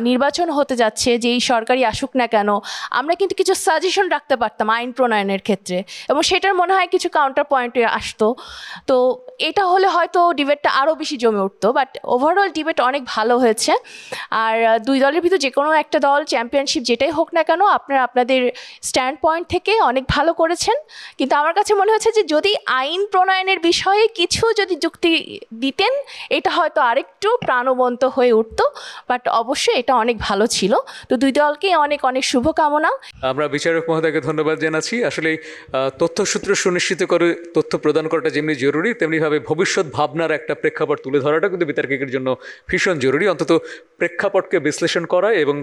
নির্বাচন হতে যাচ্ছে যেই সরকারই আসুক না কেন, আমরা কিন্তু কিছু সাজেশন রাখতে পারতাম আইন প্রণয়নের ক্ষেত্রে, এবং সেটার মনে হয় কিছু কাউন্টার পয়েন্টে আসতো। তো এটা হলে হয়তো ডিবেটটা আরও বেশি জমে উঠতো, বাট ওভারঅল ডিবেট অনেক ভালো হয়েছে। আর দুই দলের ভিতর যে কোনো একটা দল চ্যাম্পিয়নশিপ যেটাই হোক না কেন, আপনারা আপনাদের স্ট্যান্ড পয়েন্ট থেকে অনেক ভালো করেছেন। কিন্তু আমার কাছে মনে হচ্ছে যে যদি আইন প্রণয়নের বিষয়ে কিছু যদি যুক্তি দিতেন, এটা হয়তো আরেকটু প্রাণবন্ত হয়ে উঠতো। বাট অবশ্যই এটা অনেক ভালো ছিল। তো দুই দলকে অনেক অনেক শুভকামনা। আমরা বিচারক মহোদয়কে ধন্যবাদ জানাচ্ছি। আসলে তথ্যসূত্র সুনিশ্চিত করে তথ্য প্রদান করাটা যেমনি জরুরি, তেমনিভাবে ভবিষ্যৎ ভাবনার একটা প্রেক্ষাপট তুলে ধরাটা কিন্তু বিতর্কের জন্য ভীষণ জরুরি। অন্তত প্রেক্ষাপটকে বিশ্লেষণ করা এবং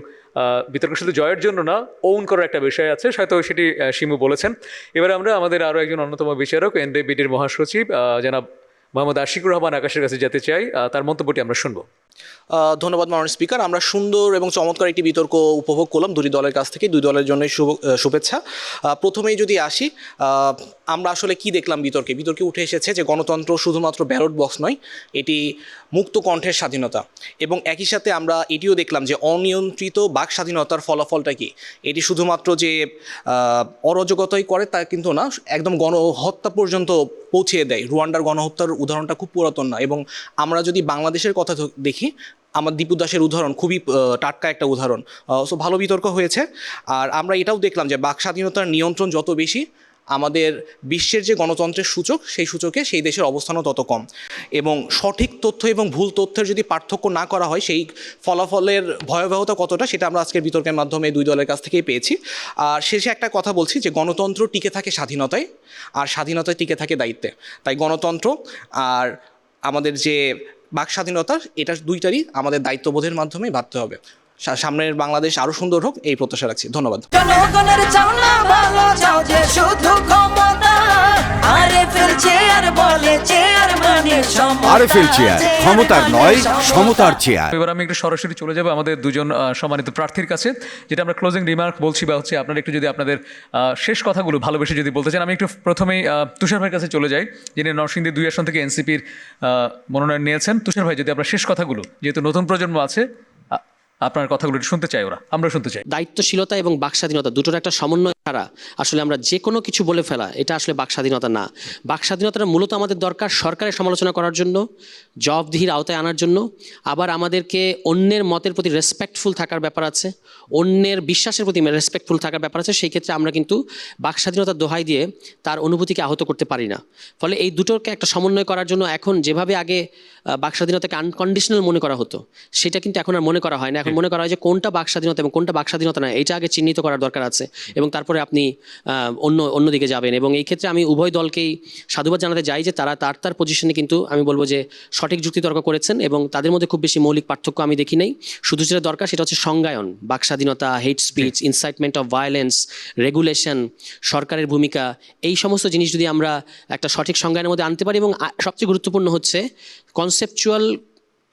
বিতর্ক শুধু জয়ের জন্য না, ওন করার একটা বিষয় আছে, হয়তো সেটি শিমু বলেছেন। এবারে আমরা আমাদের আরও একজন অন্যতম বিচারক এনডিবিডির মহাসচিব জনাব মোহাম্মদ আশিকুর রহমান আকাশের কাছে যেতে চাই, তার মন্তব্যটি আমরা শুনবো। ধন্যবাদ মাননীয় স্পিকার। আমরা সুন্দর এবং চমৎকার একটি বিতর্ক উপভোগ করলাম দুই দলের কাছ থেকে। দুই দলের জন্য শুভেচ্ছা। প্রথমেই যদি আসি, আমরা আসলে কি দেখলাম বিতর্কে উঠে এসেছে যে গণতন্ত্র শুধুমাত্র ব্যালট বক্স নয়, এটি মুক্ত কণ্ঠের স্বাধীনতা। এবং একই সাথে আমরা এটিও দেখলাম যে অনিয়ন্ত্রিত বাক স্বাধীনতার ফলাফলটা কি। এটি শুধুমাত্র যে অরাজকতাই করে তা কিন্তু না, একদম গণহত্যা পর্যন্ত পৌঁছিয়ে দেয়। রুয়ান্ডার গণহত্যার উদাহরণটা খুব পুরাতন না। এবং আমরা যদি বাংলাদেশের কথা দেখি, আমার দীপু দাসের উদাহরণ খুবই টাটকা একটা উদাহরণ। সো ভালো বিতর্ক হয়েছে। আর আমরা এটাও দেখলাম যে বাক স্বাধীনতার নিয়ন্ত্রণ যত বেশি, আমাদের বিশ্বের যে গণতন্ত্রের সূচক, সেই সূচকে সেই দেশের অবস্থানও তত কম। এবং সঠিক তথ্য এবং ভুল তথ্যের যদি পার্থক্য না করা হয়, সেই ফলাফলের ভয়াবহতা কতটা সেটা আমরা আজকের বিতর্কের মাধ্যমে দুই দলের কাছ থেকেই পেয়েছি। আর শেষে একটা কথা বলছি যে গণতন্ত্র টিকে থাকে স্বাধীনতায়, আর স্বাধীনতায় টিকে থাকে দায়িত্বে। তাই গণতন্ত্র আর আমাদের যে বাক স্বাধীনতা, এটা দুইটারই আমাদের দায়িত্ববোধের মাধ্যমে ভাবতে হবে। সামনের বাংলাদেশ আরো সুন্দর হোক, এই প্রত্যাশা রাখছি। ধন্যবাদ। জনগণের চাও না ভালো, চাও যে শুধু ক্ষমতা। আরএফএল চেয়ার বলে চেয়ার মানে সমতা। আরএফএল চেয়ার, ক্ষমতার নয় সমতার চেয়ার। এবার আমি একটু সরাসরি চলে যাব আমাদের দুজন সম্মানিত প্রার্থীর কাছে, যেটা আমরা ক্লোজিং রিমার্ক বলছি, বা হচ্ছে আপনারা একটু যদি আপনাদের শেষ কথাগুলো ভালোবেসে যদি বলতে চান। আমি একটু প্রথমেই তুষার ভাইয়ের কাছে চলে যাই, যিনি নরসিংদী 2 আসন থেকে এনসিপির মনোনয়ন নিয়েছেন। তুষার ভাই, যদি আপনার শেষ কথাগুলো, যেহেতু নতুন প্রজন্ম আছে, আপনার কথাগুলো শুনতে চাই, আমরা শুনতে চাই। দায়িত্বশীলতা এবং বাকস্বাধীনতা দুটোর একটা সমন্বয় ছাড়া আসলে আমরা যে কোনো কিছু বলে ফেলা, এটা আসলে বাকস্বাধীনতা না। বাকস্বাধীনতাটা মূলত আমাদের দরকার সরকারের সমালোচনা করার জন্য, জবাবদিহির আওতায় আনার জন্য। আবার আমাদেরকে অন্যের মতের প্রতি রেসপেক্টফুল থাকার ব্যাপার আছে, অন্যের বিশ্বাসের প্রতি রেসপেক্টফুল থাকার ব্যাপার আছে। সেই ক্ষেত্রে আমরা কিন্তু বাকস্বাধীনতার দোহাই দিয়ে তার অনুভূতিকে আহত করতে পারি না। ফলে এই দুটোকে একটা সমন্বয় করার জন্য এখন যেভাবে আগে বাকস্বাধীনতাকে আনকন্ডিশনাল মনে করা হতো, সেটা কিন্তু এখন আর মনে করা হয় না। এখন মনে করা হয় যে কোনটা বাকস্বাধীনতা এবং কোনটা বাকস্বাধীনতা না, এটা আগে চিহ্নিত করার দরকার আছে, এবং তারপরে আপনি অন্যদিকে যাবেন। এবং এই ক্ষেত্রে আমি উভয় দলকেই সাধুবাদ জানাতে যাই যে তারা তার পজিশনে কিন্তু আমি বলবো যে সঠিক যুক্তিতর্ক করেছেন, এবং তাদের মধ্যে খুব বেশি মৌলিক পার্থক্য আমি দেখি নাই। শুধু যেটা দরকার সেটা হচ্ছে সংজ্ঞায়ন, বাকস্বাধীনতা, হেট speech, incitement of violence, regulation, সরকারের ভূমিকা, এই সমস্ত জিনিস যদি আমরা একটা সঠিক সংজ্ঞায়নের মধ্যে আনতে পারি। এবং সবচেয়ে গুরুত্বপূর্ণ হচ্ছে কনসেপচুয়াল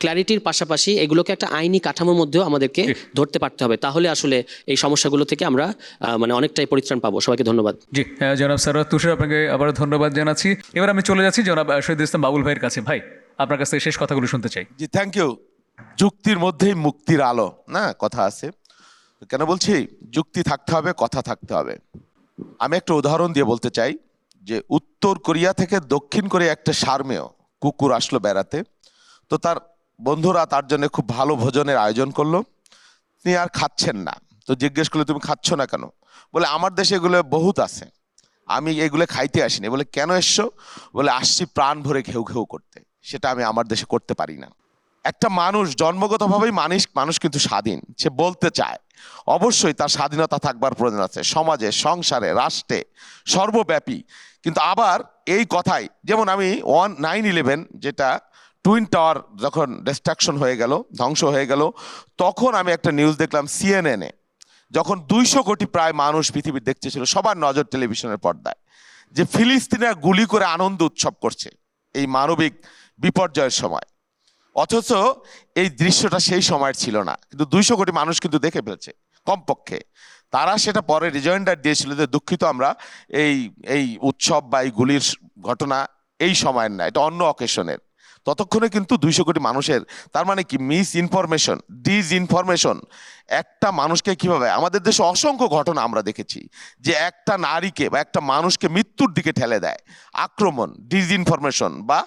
ক্ল্যারিটির পাশাপাশি এগুলোকে একটা আইনি কাঠামোর মধ্যেও আমাদেরকে ধরতে পারতে হবে। তাহলে আসলে এই সমস্যাগুলো থেকে আমরা অনেকটাই পরিত্রাণ পাবো। সবাইকে ধন্যবাদ। জি, জনাব সারোয়ার তুষার, আপনাকে আবার ধন্যবাদ জানাচ্ছি। এবার আমি চলে যাচ্ছি জনাব শহীদুল ইসলাম বাবুল ভাইয়ের কাছে। ভাই, আপনার কাছ থেকে শেষ কথাগুলো শুনতে চাই। জি, থ্যাংক ইউ। যুক্তির মধ্যেই মুক্তির আলো না কথা আছে। কেন বলছি? যুক্তি থাকতে হবে, কথা থাকতে হবে। আমি একটা উদাহরণ দিয়ে বলতে চাই যে উত্তর কোরিয়া থেকে দক্ষিণ কোরিয়া একটা সারমেয় কুকুর আসলো বেড়াতে। তো তার বন্ধুরা তার জন্য খুব ভালো ভোজনের আয়োজন করলো। তিনি আর খাচ্ছেন না। তো জিজ্ঞেস করলো, তুমি খাচ্ছ না কেন? বলে, আমার দেশে এগুলো বহুত আছে, আমি এগুলো খাইতে আসিনি। বলে, কেন এসছো? বলে, আসছি প্রাণ ভরে ঘেউ ঘেউ করতে, সেটা আমি আমার দেশে করতে পারি না। একটা মানুষ জন্মগতভাবেই মানুষ কিন্তু স্বাধীন, সে বলতে চায়। অবশ্যই তার স্বাধীনতা থাকবার প্রয়োজন আছে, সমাজে, সংসারে, রাষ্ট্রে, সর্বব্যাপী। কিন্তু আবার এই কথাই, যেমন আমি 9/11 যেটা টুইন টাওয়ার যখন ডিস্ট্রাকশন হয়ে গেল, ধ্বংস হয়ে গেল, তখন আমি একটা নিউজ দেখলাম CNN-এ, যখন 200 কোটি প্রায় মানুষ পৃথিবীর দেখতেছিল, সবার নজর টেলিভিশনের পর্দায়, যে ফিলিস্তিনিরা গুলি করে আনন্দ উৎসব করছে এই মানবিক বিপর্যয়ের সময়। অথচ এই দৃশ্যটা সেই সময়ের ছিল না, কিন্তু 200 কোটি মানুষ কিন্তু দেখে ফেলছে কমপক্ষে। তারা সেটা পরে রিজয়েন্ডার দিয়েছিল যে দুঃখিত, আমরা এই উৎসব বা এই গুলির ঘটনা এই সময়ের না, এটা অন্য অকেশনের। ততক্ষণে কিন্তু 200 কোটি মানুষের, তার মানে কি, মিস ইনফরমেশন, ডিসইনফরমেশন একটা মানুষকে কিভাবে, আমাদের দেশে অসংখ্য ঘটনা আমরা দেখেছি যে একটা নারীকে বা একটা মানুষকে মৃত্যুর দিকে ঠেলে দেয় আক্রমণ, ডিসইনফরমেশন বা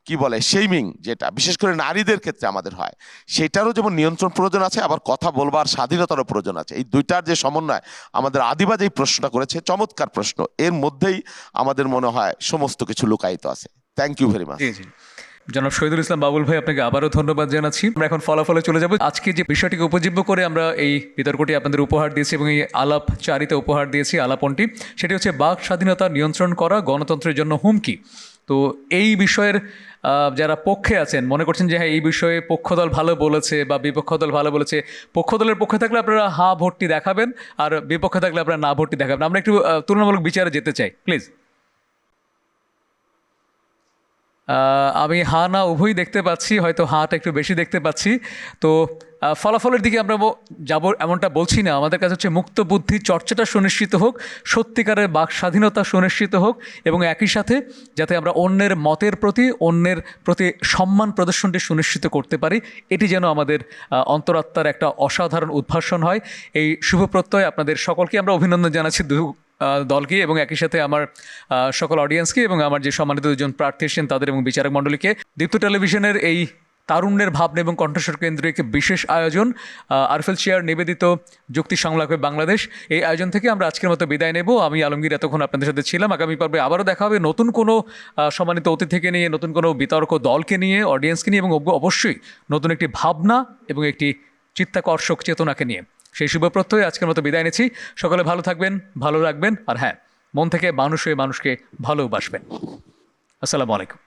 কি বলে শেমিং, যেটা বিশেষ করে নারীদের ক্ষেত্রে আমাদের হয়, সেটারও যেমন নিয়ন্ত্রণ প্রয়োজন আছে, আবার কথা বলবার স্বাধীনতারও প্রয়োজন আছে। এই দুইটার যে সমন্বয়, আমাদের আদিবাজ এই প্রশ্নটা করেছে, চমৎকার প্রশ্ন, এর মধ্যেই আমাদের মনে হয় সমস্ত কিছু লুকায়িত আছে। Thank you very much. জনাব শহীদুল ইসলাম বাবুল ভাই, আপনাকে আবারও ধন্যবাদ জানাচ্ছি। আমরা এখন ফলাফলে চলে যাব। আজকে যে বিষয়টিকে উপজীব্য করে আমরা এই বিতর্কটি আপনাদের উপহার দিয়েছি এবং এই আলাপচারিতা উপহার দিয়েছি, আলাপনটি, সেটি হচ্ছে বাক স্বাধীনতা নিয়ন্ত্রণ করা গণতন্ত্রের জন্য হুমকি। তো এই বিষয়ের যারা পক্ষে আছেন, মনে করছেন যে হ্যাঁ এই বিষয়ে পক্ষদল ভালো বলেছে বা বিপক্ষ দল ভালো বলেছে, পক্ষদলের পক্ষে থাকলে আপনারা হ্যাঁ ভোটটি দেখাবেন, আর বিপক্ষে থাকলে আপনারা না ভোটটি দেখাবেন। আমরা একটু তুলনামূলক বিচারে যেতে চাই, প্লিজ। আমি হা না উভয়ই দেখতে পাচ্ছি, হয়তো হাটা একটু বেশি দেখতে পাচ্ছি। তো ফলাফলের দিকে আমরা যাব এমনটা বলছি না, আমাদের কাছে হচ্ছে মুক্ত বুদ্ধি চর্চাটা সুনিশ্চিত হোক, সত্যিকারের বাক স্বাধীনতা সুনিশ্চিত হোক, এবং একই সাথে যাতে আমরা অন্যের মতের প্রতি, অন্যের প্রতি সম্মান প্রদর্শনটি সুনিশ্চিত করতে পারি, এটি যেন আমাদের অন্তরাত্মার একটা অসাধারণ উদ্ভাসন হয়। এই শুভ প্রত্যয় আপনাদের সকলকে আমরা অভিনন্দন জানাচ্ছি, দলকে এবং একই সাথে আমার সকল অডিয়েন্সকে এবং আমার যে সম্মানিত দুজন প্রার্থী এসেছেন তাদের এবং বিচারক মণ্ডলীকে। দীপ্ত টেলিভিশনের এই তারুণ্যের ভাবনা এবং কণ্ঠস্বর কেন্দ্রিক বিশেষ আয়োজন আরফেল চেয়ার নিবেদিত যুক্তি সংলাপে বাংলাদেশ, এই আয়োজন থেকে আমরা আজকের মতো বিদায় নেব। আমি আলমগীর এতক্ষণ আপনাদের সাথে ছিলাম। আগামী পর্বে আবারও দেখা হবে নতুন কোনো সম্মানিত অতিথিকে নিয়ে, নতুন কোনো বিতর্ক দলকে নিয়ে, অডিয়েন্সকে নিয়ে এবং অবশ্যই নতুন একটি ভাবনা এবং একটি চিত্তাকর্ষক চেতনাকে নিয়ে। সেই শুভ প্রত্যয়ে আজকের মতো বিদায় নিচ্ছি। সকলে ভালো থাকবেন, ভালো রাখবেন, আর হ্যাঁ, মন থেকে মানুষ হয়ে মানুষকে ভালোবাসবেন। আসসালামু আলাইকুম।